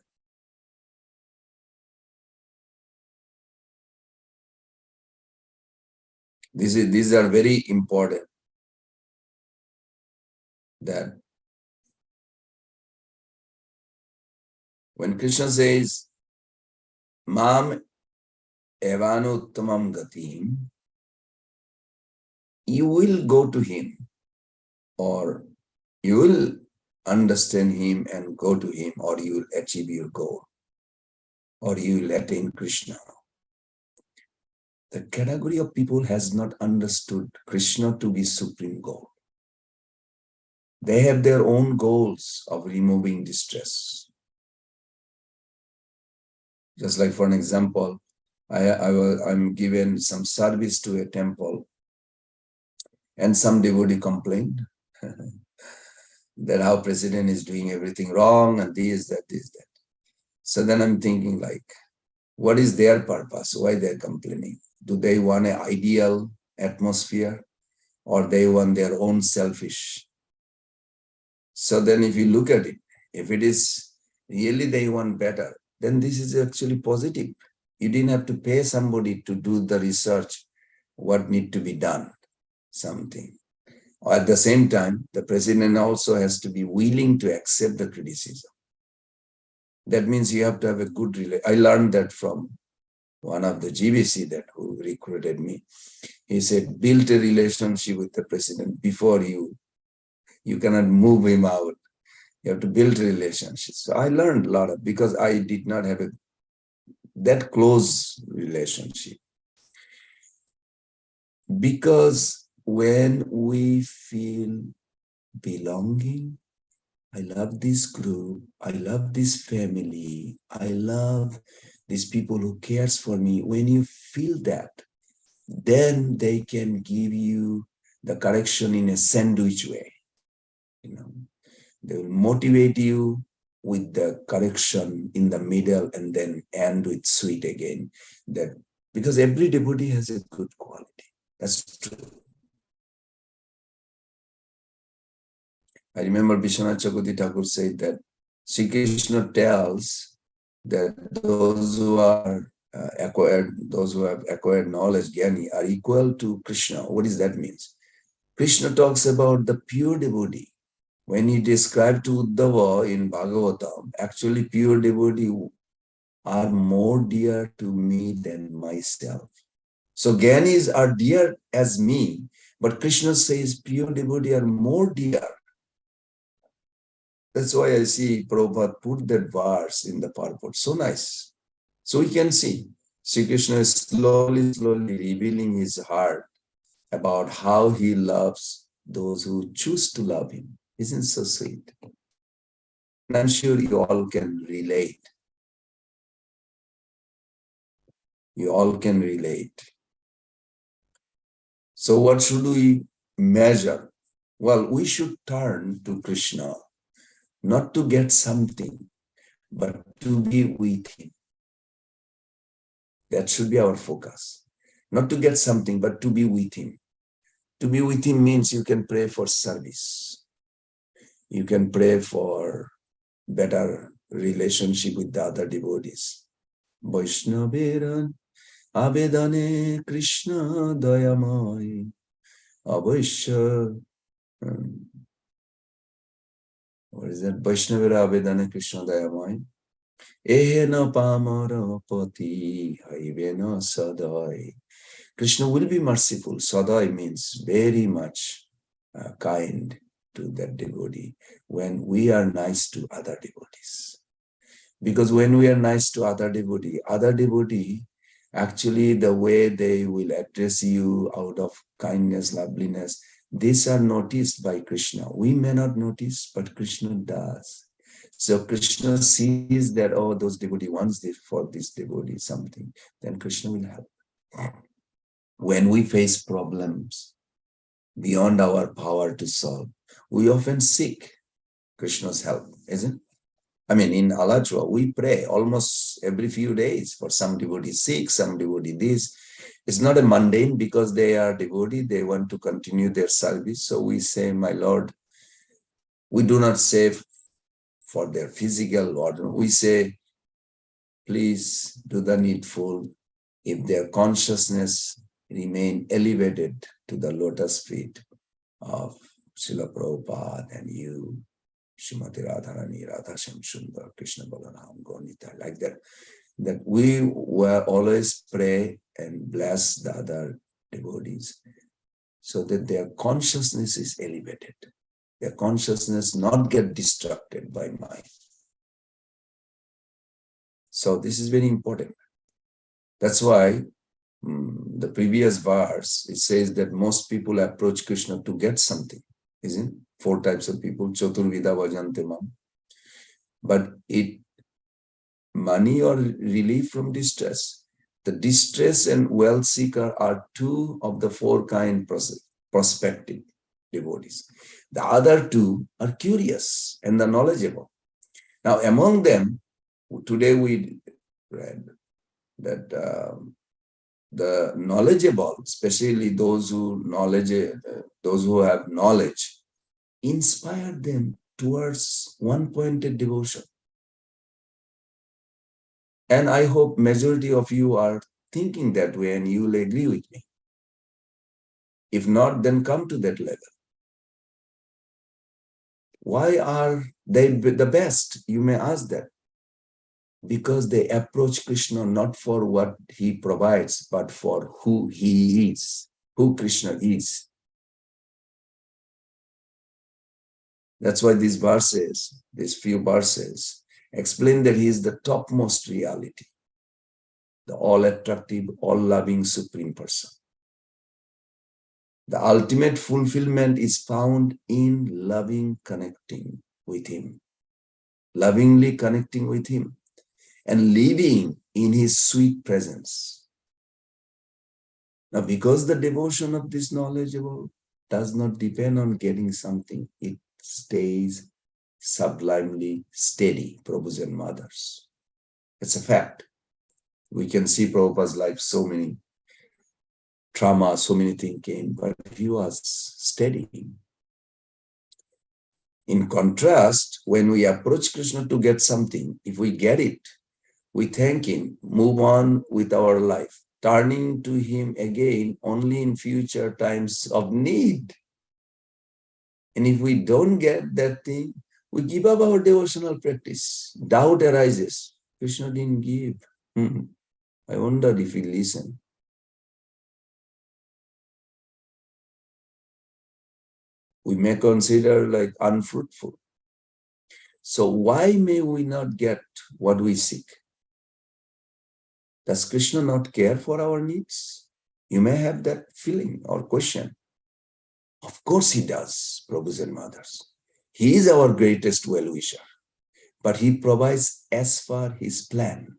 A: These are very important, that when Krishna says, Mam evanuttamam gatim, you will go to him, or you will understand him and go to him, or you will achieve your goal, or you will attain Krishna. The category of people has not understood Krishna to be supreme goal. They have their own goals of removing distress. Just like, for an example, I'm given some service to a temple, and some devotee complained that our president is doing everything wrong and this, that. So then I'm thinking, like, what is their purpose? Why they're complaining? Do they want an ideal atmosphere, or they want their own selfish? So then if you look at it, if it is really they want better, then this is actually positive. You didn't have to pay somebody to do the research, what need to be done, something. Or at the same time, the president also has to be willing to accept the criticism. That means you have to have a good relationship. I learned that from one of the GBC that who recruited me. He said, build a relationship with the president before you cannot move him out. You have to build a relationship. So I learned a lot of, because I did not have that close relationship. Because when we feel belonging, I love this group, I love this family, I love these people who cares for me. When you feel that, then they can give you the correction in a sandwich way. They will motivate you with the correction in the middle and then end with sweet again. That because every devotee has a good quality. That's true. I remember Vishwanath Chakravarti Thakur said that Sri Krishna tells that those who are those who have acquired knowledge, Jnani, are equal to Krishna. What does that mean? Krishna talks about the pure devotee. When he described to Uddhava in Bhagavatam, actually pure devotee are more dear to me than myself. So Jnanis are dear as me, but Krishna says pure devotee are more dear. That's why I see Prabhupada put that verse in the purport. So nice. So we can see Sri Krishna is slowly revealing his heart about how he loves those who choose to love him. Isn't it so sweet? And I'm sure you all can relate. You all can relate. So what should we measure? Well, we should turn to Krishna, not to get something, but to be with him. That should be our focus. Not to get something, but to be with him. To be with him means you can pray for service. You can pray for better relationship with the other devotees. Vaishnaveran Avedane Krishna Dayamai Avaishya. What is that? Vaishnavira Avedane Krishna Dayamai. Ehena Pamara Pati Haivena Sadai. Krishna will be merciful. Sadai means very much kind to that devotee when we are nice to other devotees. Because when we are nice to other devotee, actually the way they will address you out of kindness, loveliness, these are noticed by Krishna. We may not notice, but Krishna does. So Krishna sees that, oh, those devotee wants this for this devotee something, then Krishna will help. When we face problems beyond our power to solve, we often seek Krishna's help, isn't it? I mean, in Alachua, we pray almost every few days for some devotee sick, some devotee this. It's not a mundane because they are devotee, they want to continue their service. So we say, my Lord, we do not say for their physical order. We say, please do the needful. If their consciousness remain elevated to the lotus feet of Srila Prabhupada and you, Srimati Radharani, Radha Shyam Sundar, Krishna Balaram, Gonita, like that, that we will always pray and bless the other devotees so that their consciousness is elevated, their consciousness not get distracted by mind. So this is very important. That's why the previous verse, it says that most people approach Krishna to get something, isn't it? 4 types of people, Chaturvida Vajante Mam. But money or relief from distress. The distress and wealth seeker are 2 of the 4 kind prospective devotees. The other 2 are curious and the knowledgeable. Now, among them, today we read that the knowledgeable, especially those who have knowledge, inspire them towards one-pointed devotion. And I hope majority of you are thinking that way and you will agree with me. If not, then come to that level. Why are they the best? You may ask that. Because they approach Krishna not for what he provides, but for who he is, who Krishna is. That's why these few verses, explain that he is the topmost reality, the all-attractive, all-loving Supreme Person. The ultimate fulfillment is found in loving connecting with him, lovingly connecting with him, and living in his sweet presence. Now, because the devotion of this knowledgeable does not depend on getting something, it stays sublimely steady, Prabhus and mothers. It's a fact. We can see Prabhupada's life, so many trauma, so many things came, but he was steady. In contrast, when we approach Krishna to get something, if we get it, we thank him, move on with our life, turning to him again only in future times of need. And if we don't get that thing, we give up our devotional practice. Doubt arises. Krishna didn't give. I wonder if he listened. We may consider like unfruitful. So why may we not get what we seek? Does Krishna not care for our needs? You may have that feeling or question. Of course he does, Prabhus and mothers. He is our greatest well-wisher, but he provides as per his plan.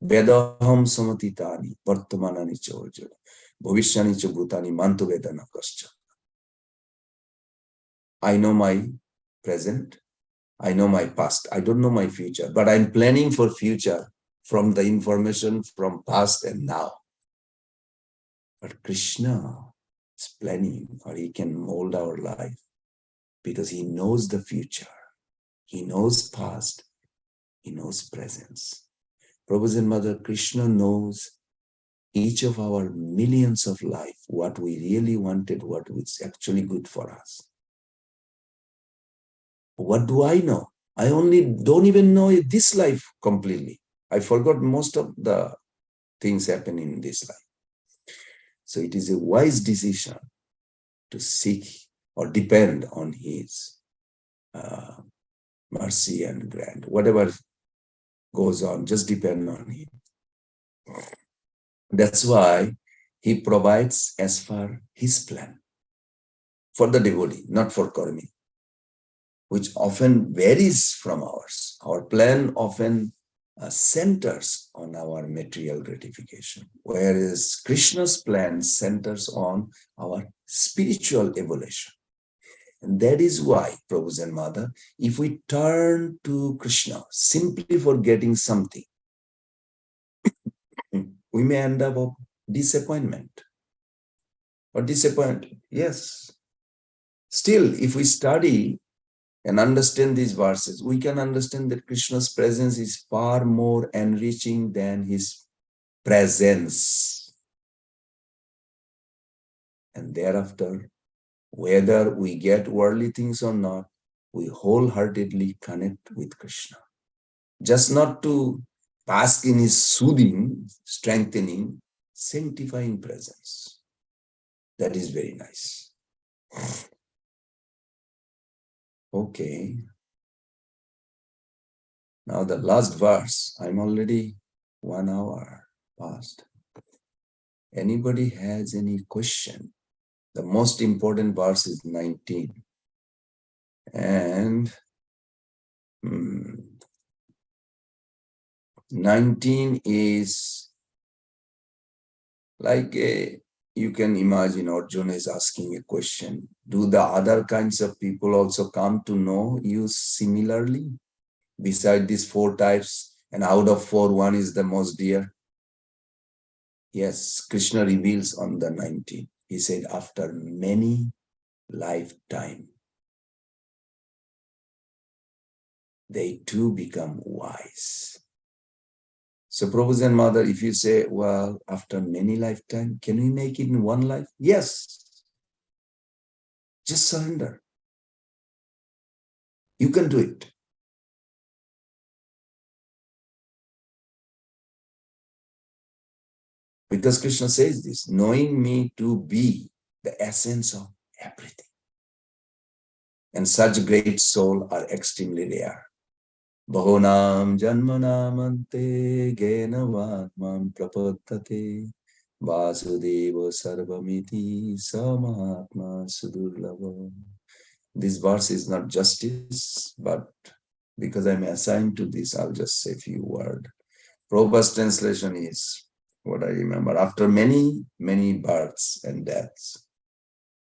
A: Vedaham samatitani vartamanani chorja bhavishyani cha bhutani mantu vedana kascha. I know my present, I know my past, I don't know my future, but I'm planning for future from the information from past and now. But Krishna is planning, or he can mold our life because he knows the future, he knows past, he knows presence. Prabhu's and Mother, Krishna knows each of our millions of life, what we really wanted, what was actually good for us. What do I know? I only don't even know this life completely. I forgot most of the things happening in this life. So it is a wise decision to seek or depend on his mercy and grant. Whatever goes on, just depend on him. That's why he provides as per his plan for the devotee, not for karmi, which often varies from ours. Our plan often centers on our material gratification, whereas Krishna's plan centers on our spiritual evolution. And that is why, Prabhu's and Mother, if we turn to Krishna simply for getting something, we may end up with disappointment or disappointed. Yes. Still, if we study and understand these verses, we can understand that Krishna's presence is far more enriching than his presence. And thereafter, whether we get worldly things or not, we wholeheartedly connect with Krishna. Just not to bask in his soothing, strengthening, sanctifying presence. That is very nice. Okay. Now the last verse, I'm already 1 hour past. Anybody has any question? The most important verse is 19. And 19 is like you can imagine Arjuna is asking a question. Do the other kinds of people also come to know you similarly? Beside these 4 types, and out of 4, one is the most dear. Yes, Krishna reveals on the 19th. He said, after many lifetime, they too become wise. So, Prabhu's and Mother, if you say, well, after many lifetime, can we make it in 1 life? Yes. Just surrender. You can do it. Because Krishna says this, knowing me to be the essence of everything. And such great souls are extremely rare. Bahunam janmanamante genavatmam prapaddate vasudeva sarvamiti samahatma sudurlava. This verse is not justice, but because I'm assigned to this, I'll just say a few words. Prabhupada's translation is what I remember. After many, many births and deaths,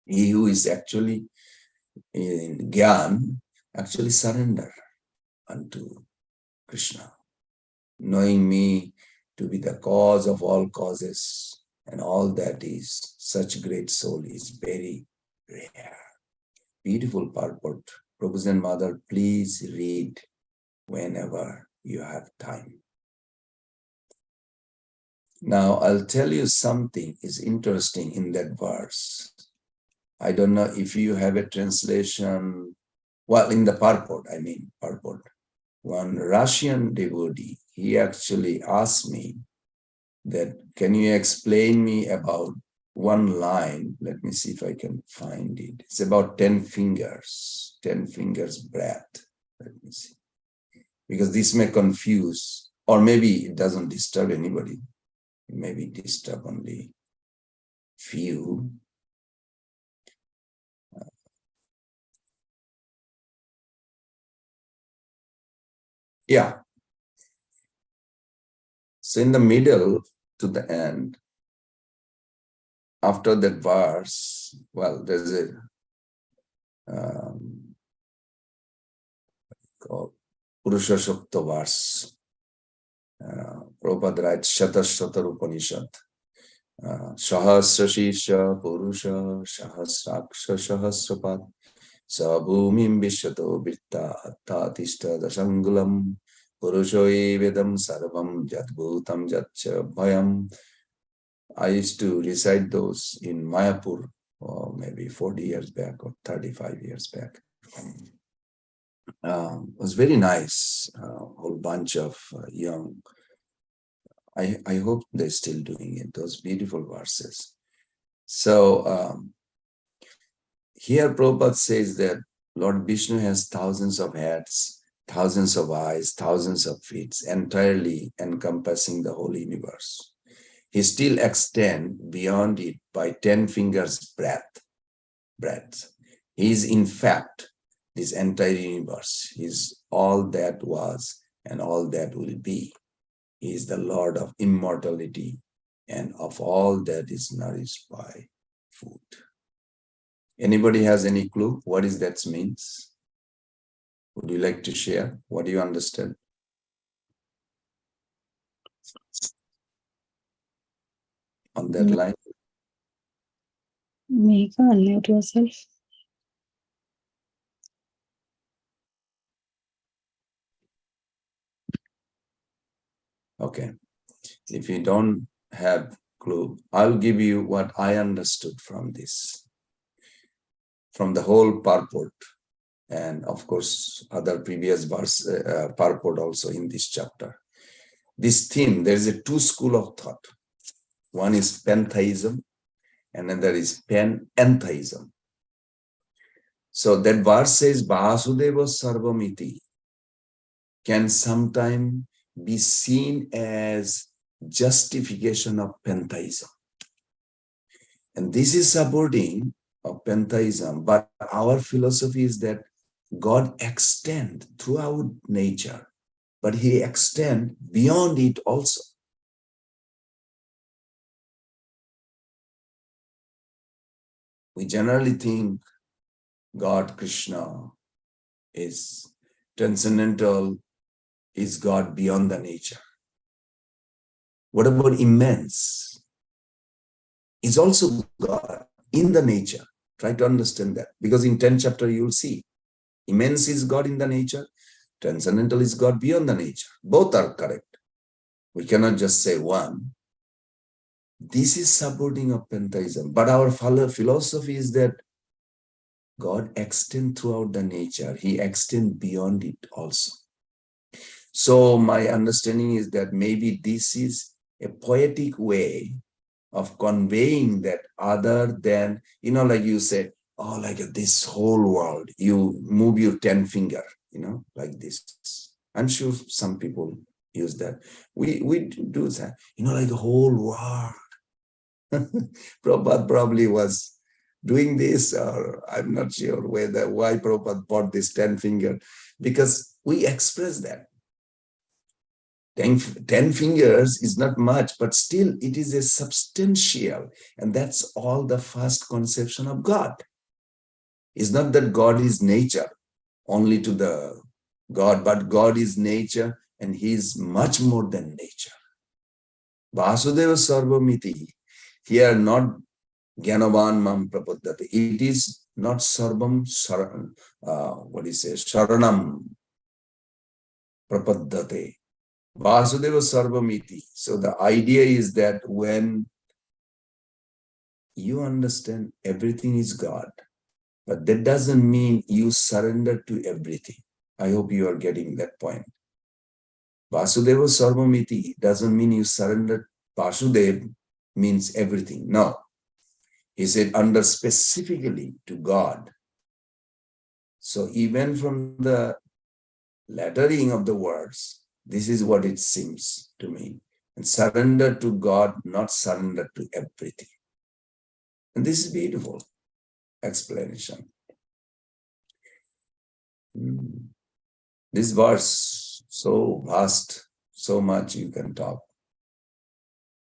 A: he who is actually in Gyan actually surrender unto Krishna, knowing me to be the cause of all causes and all that is, such great soul is very rare. Beautiful purport. Prabhu's and Mother, please read whenever you have time. Now, I'll tell you something is interesting in that verse. I don't know if you have a translation, well, in the purport, purport. One Russian devotee, he actually asked me that, can you explain me about 1 line? Let me see if I can find it. It's about 10 fingers breadth. Let me see. Because this may confuse, or maybe it doesn't disturb anybody. Maybe disturb only few. Yeah. So in the middle to the end, after that verse, well, there's a called Purusha Shukta verse. Prabhupada writes Shatar Upanishad. Sahasra Shisha Purusha Sahasraksha Sahasrapat Sabhumim Vishyato Vitta Attatishta Dashangulam Purushoi Vedam Sarvam Jadbhutam Jatcha Bhayam. I used to recite those in Mayapur, or maybe 40 years back or 35 years back. It was very nice. A whole bunch of young. I hope they're still doing it. Those beautiful verses. So here Prabhupada says that Lord Vishnu has thousands of heads, thousands of eyes, thousands of feet, entirely encompassing the whole universe. He still extends beyond it by 10 fingers breadth. He is in fact this entire universe. He is all that was and all that will be. He is the Lord of immortality and of all that is nourished by food. Anybody has any clue what is that means? Would you like to share? What do you understand? On that line?
B: Megha, unmute yourself.
A: Okay. If you don't have clue, I'll give you what I understood from this, from the whole purport, and of course, other previous verse purport also in this chapter. This theme, there is a two school of thought. One is pantheism, and another is panentheism. So that verse says, Vasudeva Sarvamiti can sometimes be seen as justification of pantheism. And this is supporting of pantheism, but our philosophy is that God extends throughout nature, but he extends beyond it also. We generally think God, Krishna, is transcendental, is God beyond the nature. What about immense? Is also God in the nature. Try to understand that, because in 10th chapter you will see immense is God in the nature, transcendental is God beyond the nature. Both are correct. We cannot just say one. This is supporting of pantheism, but our philosophy is that God extends throughout the nature. He extends beyond it also. So my understanding is that maybe this is a poetic way of conveying that other than, like you said, oh, like this whole world, you move your 10 finger, like this. I'm sure some people use that. We do that, like the whole world. Prabhupada probably was doing this, or I'm not sure why Prabhupada bought this 10 finger, because we express that. 10 fingers is not much, but still it is a substantial, and that's all the first conception of God. It's not that God is nature only to the God, but God is nature and he is much more than nature. Vasudeva Sarvamiti, here not Gyanavan Mam Prapaddati. It is not Sarvam, Sharanam Prapaddate. Vasudeva Sarvamiti. So the idea is that when you understand everything is God, but that doesn't mean you surrender to everything. I hope you are getting that point. Vasudeva Sarvamiti doesn't mean you surrender. Vasudev means everything. No. He said under specifically to God. So even from the lettering of the words, this is what it seems to me. And surrender to God, not surrender to everything. And this is beautiful explanation. This verse, so vast, so much you can talk.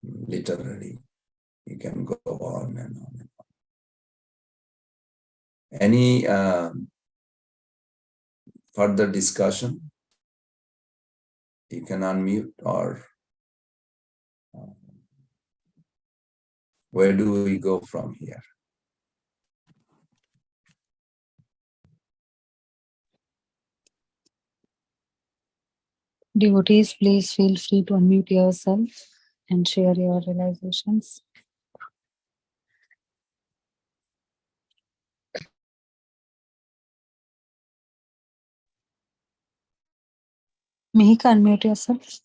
A: Literally, you can go on and on and on. Any further discussion? You can unmute, or where do we go from here?
B: Devotees, please feel free to unmute yourself and share your realizations. Mihika, unmute yourself.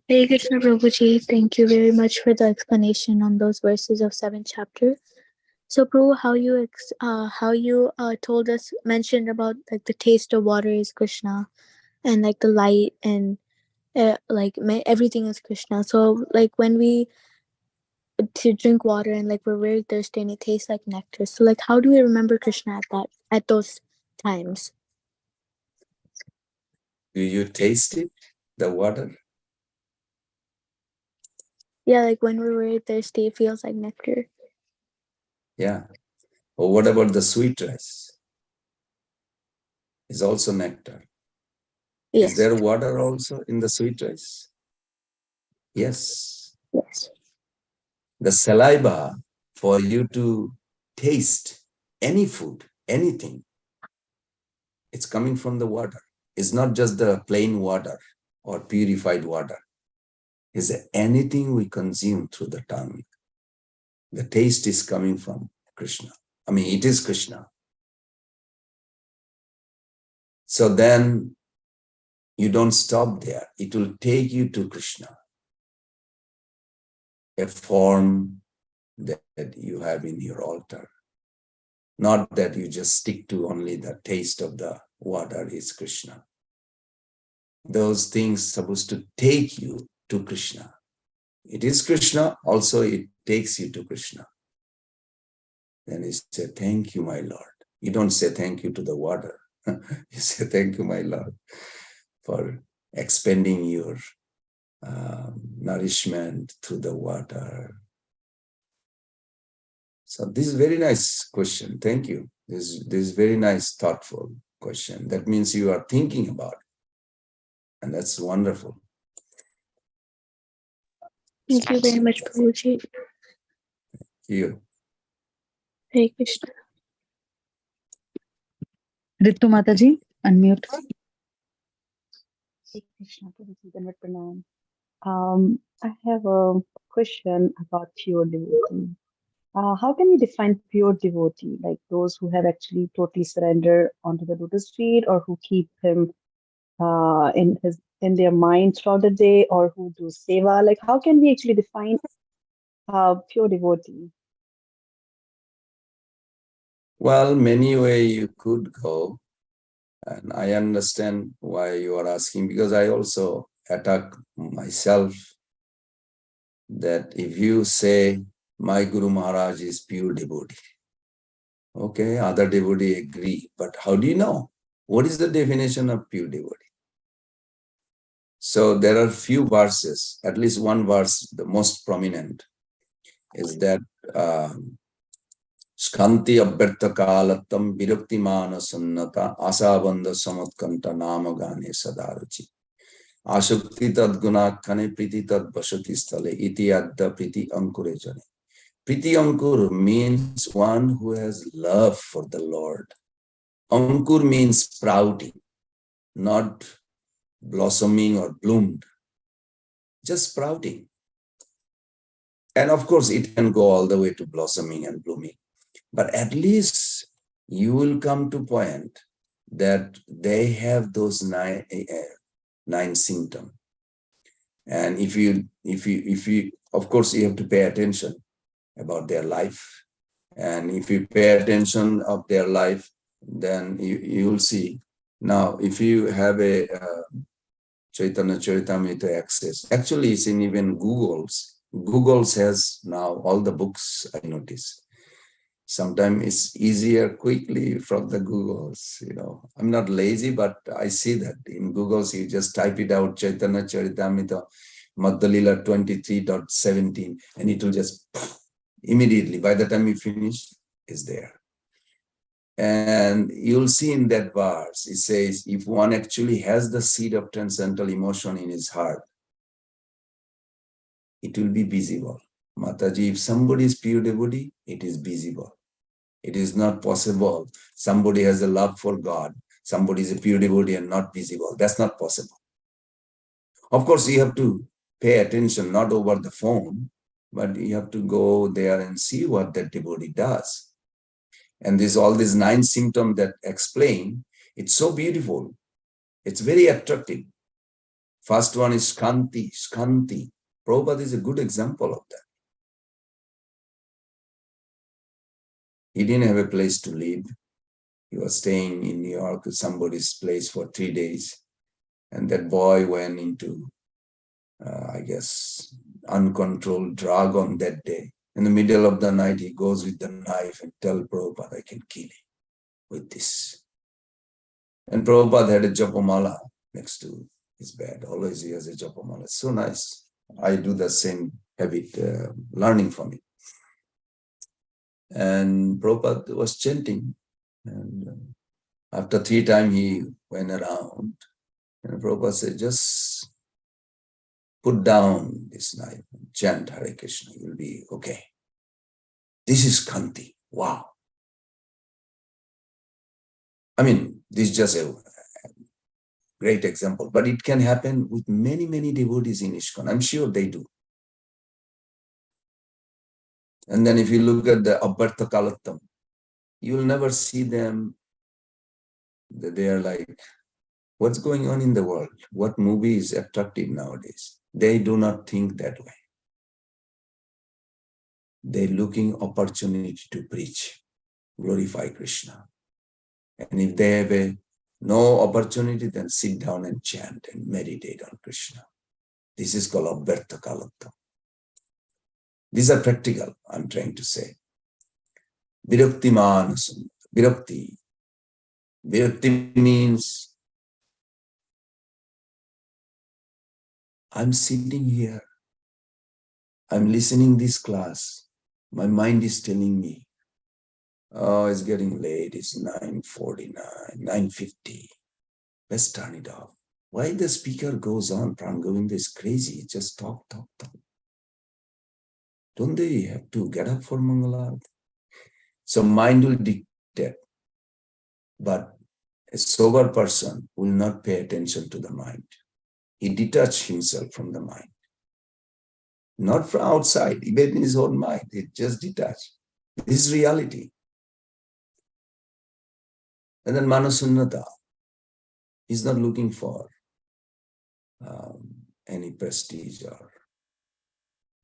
C: Hare Krishna Prabhuji, thank you very much for the explanation on those verses of 7th chapter. So Prabhu, how you told us, mentioned about like the taste of water is Krishna, and like the light and everything is Krishna. So like when we to drink water and like we're very thirsty and it tastes like nectar. So like how do we remember Krishna at those times?
A: Do you taste it, the water?
C: Yeah, like when we're very thirsty, it feels like nectar.
A: Yeah. Or what about the sweet rice? It's also nectar.
C: Yes.
A: Is there water also in the sweet rice? Yes.
C: Yes.
A: The saliva for you to taste any food, anything, it's coming from the water. It's not just the plain water or purified water. It's anything we consume through the tongue. The taste is coming from Krishna. I mean, it is Krishna. So then you don't stop there. It will take you to Krishna, a form that you have in your altar. Not that you just stick to only the taste of the water is Krishna. Those things supposed to take you to Krishna. It is Krishna, also it takes you to Krishna. Then you say, thank you, my Lord. You don't say thank you to the water. You say, thank you, my Lord, for expending your nourishment through the water. So this is very nice question. Thank you. This is very nice, thoughtful question. That means you are thinking about it. And that's wonderful.
C: Thank you very much, Prabhuji.
A: You.
C: Hare Krishna.
B: Ritu Mataji, unmute.
D: Hare Krishna Prabhuji, Dandavat Pranam. I have a question about pure devotee. How can we define pure devotee, like those who have actually totally surrendered onto the lotus feet, or who keep him in their mind throughout the day, or who do seva? Like, how can we actually define pure devotee?
A: Well, many ways you could go. And I understand why you are asking, because I also attack myself that if you say, my Guru Maharaj is pure devotee, okay, other devotee agree, but how do you know? What is the definition of pure devotee? So there are few verses, at least one verse, the most prominent, is that Skanti abhyartha kalatam virakti mana sannata asabandha samatkanta nama gane sadaruchi. Ashukti tad gunakhane priti tad vasati stale iti adda priti ankure jane. Priti ankur means one who has love for the Lord. Ankur means sprouting, not blossoming or bloomed, just sprouting. And of course, it can go all the way to blossoming and blooming. But at least you will come to point that they have those nine symptoms. And if you, of course, you have to pay attention about their life. And if you pay attention of their life, then you will see. Now, if you have a Chaitanya Charitamrita access, actually it's in even Google's. Google's has now all the books, I notice. Sometimes it's easier quickly from the Googles, I'm not lazy, but I see that in Google's, you just type it out, Chaitanya Charitamrita, Madhya-lila 23.17, and it will just immediately, by the time you finish, is there. And you'll see in that verse, it says, if one actually has the seed of transcendental emotion in his heart, it will be visible. Mataji, if somebody is pure devotee, it is visible. It is not possible. Somebody has a love for God. somebody is a pure devotee and not visible. That's not possible. Of course, you have to pay attention, not over the phone, but you have to go there and see what that devotee does. And there's all these 9 symptoms that explain. It's so beautiful. It's very attractive. First one is Skanti. Skanti. Prabhupada is a good example of that. He didn't have a place to live. He was staying in New York at somebody's place for 3 days. And that boy went into, I guess, uncontrolled drug on that day. In the middle of the night, he goes with the knife and tells Prabhupada, I can kill him with this. And Prabhupada had a japamala next to his bed. Always he has a japamala. It's so nice. I do the same habit, learning from it. And Prabhupada was chanting. And after 3 times he went around. And Prabhupada said, just put down this knife and chant Hare Krishna. You'll be okay. This is Kanti. Wow. I mean, this is just a great example, but it can happen with many, many devotees in ISKCON. I'm sure they do. And then if you look at the Abharta Kalattam, you'll never see them. They are like, what's going on in the world? What movie is attractive nowadays? They do not think that way. They're looking opportunity to preach, glorify Krishna. And if they have no opportunity, then sit down and chant and meditate on Krishna. This is called Abharta Kalattam. These are practical, I'm trying to say. Virakti manasam. Virakti. Virakti means I'm sitting here. I'm listening this class. My mind is telling me, oh, it's getting late. It's 9:49, 9:50. Let's turn it off. Why the speaker goes on? Pran Govind is crazy. Just talk, talk, talk. Don't they have to get up for Mangala? So mind will dictate. But a sober person will not pay attention to the mind. He detached himself from the mind. Not from outside, even in his own mind. He just detached. This is reality. And then Manasunnata. He's not looking for any prestige or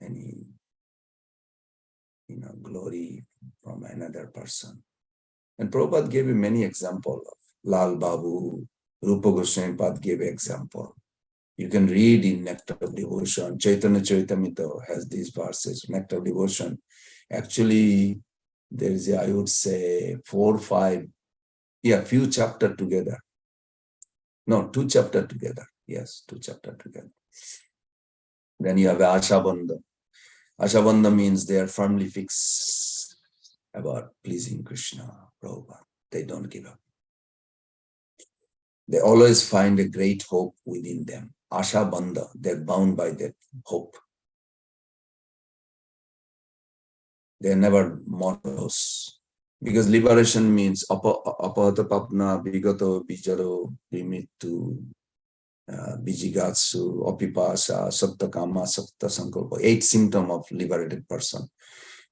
A: any glory from another person. And Prabhupada gave many examples of Lal Babu, Rupa Goswami Pad gave an example. You can read in Nectar of Devotion. Chaitanya Charitamrita has these verses. Nectar of Devotion. Actually, there is, I would say, 4 or 5, few chapters together. No, 2 chapters together. Yes, 2 chapters together. Then you have Ashabandha. Ashabandha means they are firmly fixed about pleasing Krishna, Prabhupada. They don't give up. They always find a great hope within them. Ashabandha, they're bound by that hope. They're never morose. Because liberation means apahata papna, vigato, bijaro, vimittu, bijigatsu, opipasa, saptakama, sapta sankalpa. 8 symptoms of liberated person.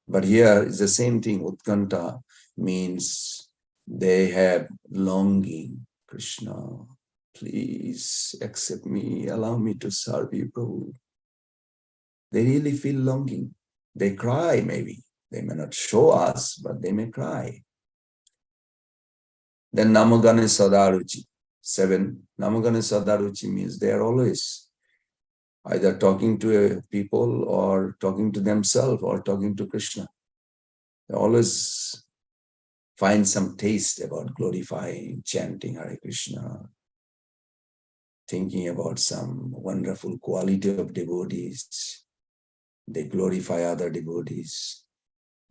A: But here is the same thing. Utkanta means they have longing. Krishna, please accept me, allow me to serve you, Prabhu. They really feel longing. They cry maybe. They may not show us, but they may cry. Then Namagane Sadaruchi. 7. Namagane Sadaruchi means they are always either talking to people or talking to themselves or talking to Krishna. They always find some taste about glorifying, chanting Hare Krishna, thinking about some wonderful quality of devotees. They glorify other devotees.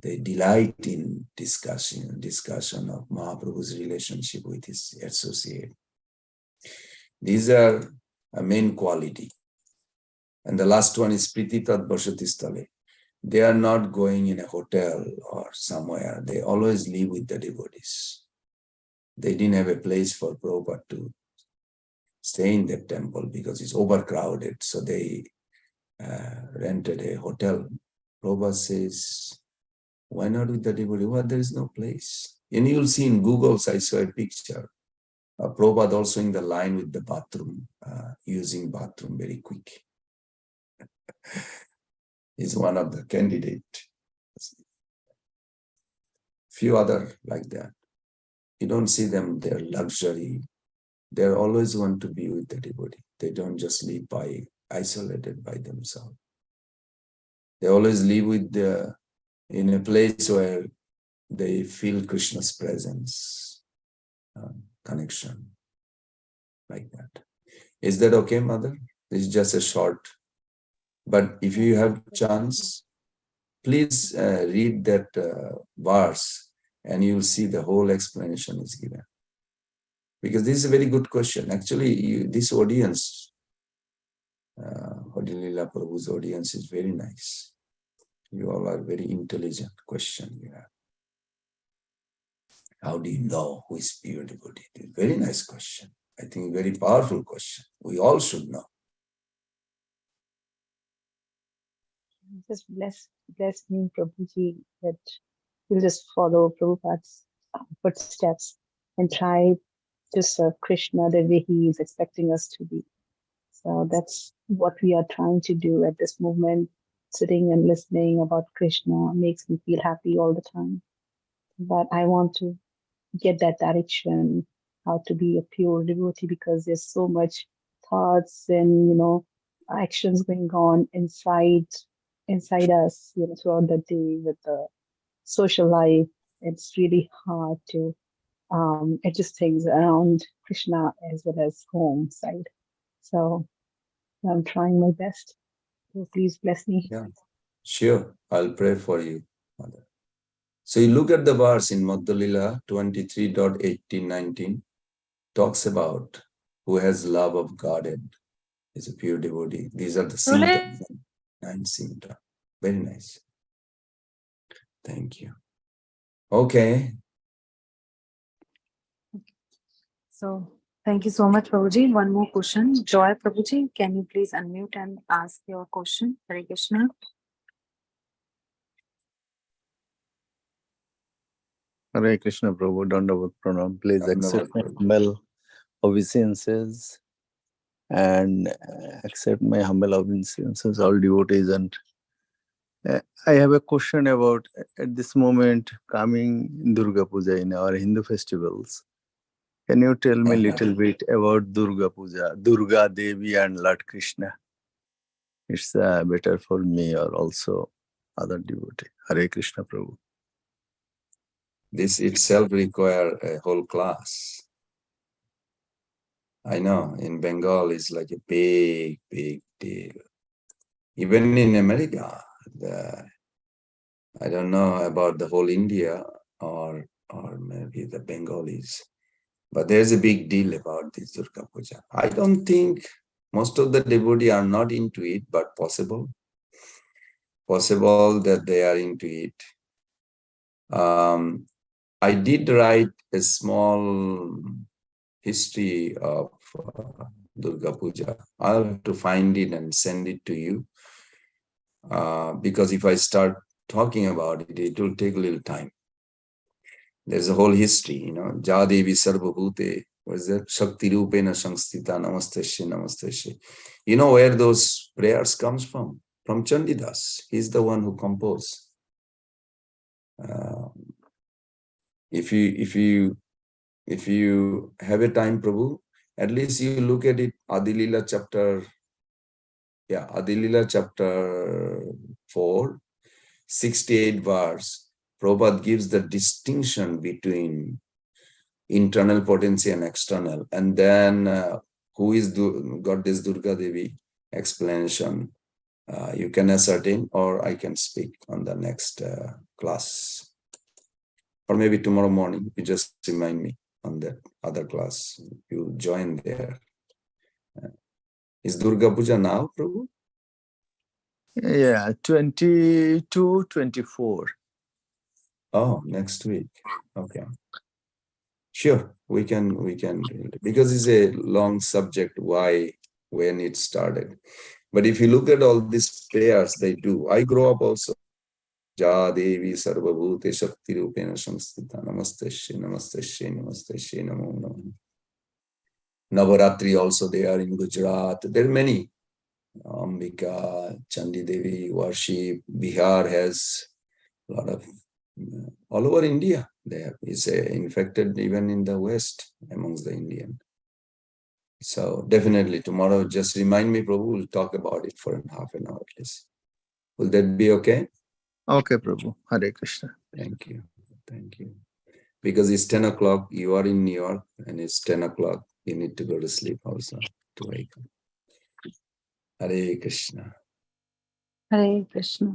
A: They delight in discussion of Mahaprabhu's relationship with his associate. These are a main quality. And the last one is Prititat Bashatistale. They are not going in a hotel or somewhere. They always live with the devotees. They didn't have a place for Prabhupada to stay in that temple because it's overcrowded. So they rented a hotel. Prabhupada says, why not with the devotee? Well, there is no place. And you'll see in Google's, I saw a picture. Prabhupada also in the line with the bathroom, using bathroom very quick. He's one of the candidates. Few other like that. You don't see them, their luxury. They always want to be with the devotee. They don't just live isolated by themselves. They always live in a place where they feel Krishna's presence, connection, like that. Is that okay, Mother? This is just a short. But if you have chance, please read that verse and you'll see the whole explanation is given. Because this is a very good question. Actually, this audience, Hodilila Prabhu's audience is very nice. You all are very intelligent question you have. How do you know who is pure devotee? It's a very nice question. I think very powerful question. We all should know.
D: Just bless me, Prabhuji, that you'll just follow Prabhupada's footsteps and try to serve Krishna the way he is expecting us to be. So that's what we are trying to do at this movement. Sitting and listening about Krishna makes me feel happy all the time. But I want to get that direction, how to be a pure devotee, because there's so much thoughts and actions going on inside us, throughout the day with the social life. It's really hard to adjust things around Krishna as well as home side. So I'm trying my best. So please bless me.
A: Yeah, sure. I'll pray for you, Mother. So you look at the verse in Madhya 23.18-19, talks about who has love of God and is a pure devotee. These are the symptoms, 9 symptoms. Very nice. Thank you. Okay.
B: So thank you so much, Prabhuji. One more question. Joy Prabhuji, can you please unmute and ask your question? Hare Krishna.
E: Hare Krishna, Prabhu, Dandavat Pranam. Please accept my
A: Prabhu.
E: humble obeisances and accept my humble obeisances, all devotees. And I have a question about, at this moment, coming Durga Puja in our Hindu festivals. Can you tell me a little bit about Durga Puja, Durga Devi and Lord Krishna? It's better for me or also other devotee. Hare Krishna, Prabhu.
A: This itself requires a whole class. I know in Bengal it's like a big, big deal. Even in America, I don't know about the whole India or maybe the Bengalis, but there's a big deal about this Durga Puja. I don't think most of the devotees are not into it, but possible that they are into it. I did write a small history of Durga Puja. I'll have to find it and send it to you. Because if I start talking about it, it will take a little time. There's a whole history, Ja Devi Sarvabhute, what is that? Shakti Rupena Samstita Namasteshe Namasteshe. You know where those prayers comes from? From Chandidas. He's the one who composed. If you have a time, Prabhu, at least you look at it, Adilila chapter 4, 68 verse. Prabhupada gives the distinction between internal potency and external. And then who is Goddess Durga Devi explanation. You can ascertain, or I can speak on the next class. Or maybe tomorrow morning, you just remind me on that other class. You join there. Is Durga Puja now, Prabhu?
E: Yeah, 22, 24.
A: Oh, next week. Okay. Sure, we can, because it's a long subject, why, when it started. But if you look at all these prayers they do, I grew up also. Ja Devi Sarvabhute Shakti Rupena Samstita Namasteshe Namasteshe Namasteshe Namo Namo. Navaratri also they are in Gujarat. There are many. Ambika, Chandi Devi worship. Bihar has a lot of, all over India. There is infected even in the West amongst the Indian. So definitely tomorrow, just remind me, Prabhu, we'll talk about it for half an hour at least. Will that be okay?
E: Okay, Prabhu. Hare Krishna.
A: Thank you. Thank you. Because it's 10 o'clock, you are in New York, and it's 10 o'clock, you need to go to sleep also to wake up. Hare Krishna.
B: Hare Krishna.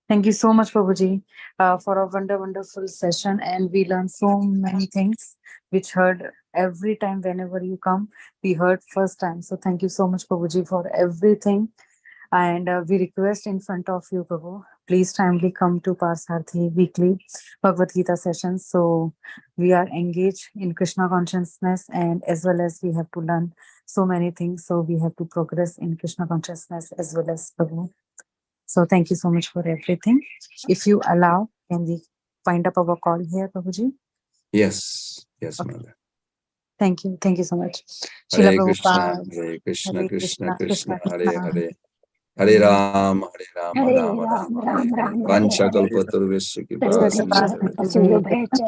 B: Thank you so much, Prabhuji, for a wonderful session. And we learned so many things which heard every time whenever you come, we heard first time. So thank you so much, Prabhuji, for everything. And we request in front of you, Prabhu, please timely come to Parsarthi weekly Bhagavad Gita sessions. So we are engaged in Krishna consciousness, and as well as we have to learn so many things. So we have to progress in Krishna consciousness as well as Prabhu. So thank you so much for everything. If you allow, can we wind up our call here, Prabhuji?
A: Yes, yes,
B: Okay.
A: Mother.
B: Thank you so much.
A: Hare
B: Srila
A: Krishna,
B: Prabhupada.
A: Hare Krishna,
B: Hare
A: Krishna
B: Krishna,
A: Krishna,
B: Krishna
A: Hare
B: Krishna.
A: Hare. Hare Ram, Ram,
F: Hare
A: Ram
F: Ram,
A: Ram,
F: Ram
A: Hare Hare.
F: Ram,
A: Vancha
F: Hare Hare.
A: kalpataruvesya kripa
F: Sarvada
A: sindhuvesya.
F: Sindhubheccha,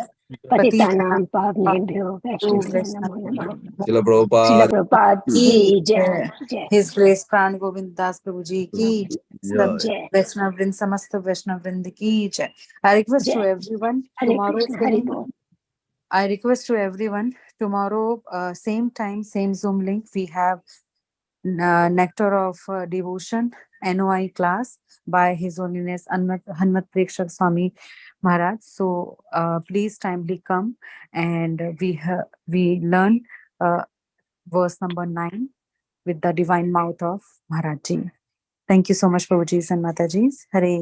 F: Patitanam Pavnebhyo Vaishnavyo Namo Namah.
A: Srila
F: Srila
A: Prabhupada
F: Prabhupada
B: Ki
F: Ji Jai, Jai,
B: His Grace Pran Govind Das Prabhuji ki
E: Yeah.
F: Jai,
B: Vaishnav Vrind Samasta Vaishnav Vrind ki jai. I request to
F: Jai.
B: everyone
F: Hare
B: tomorrow
F: Krishna, Hare
B: same.
F: Bol.
B: I request to everyone tomorrow same time same Zoom link we have Nectar of Devotion NOI class by His Holiness Hanmat Prekshak Swami Maharaj. So please timely come, and we learn verse number 9 with the divine mouth of Maharaj Ji. Thank you so much, Prabhuji and Mataji. Hare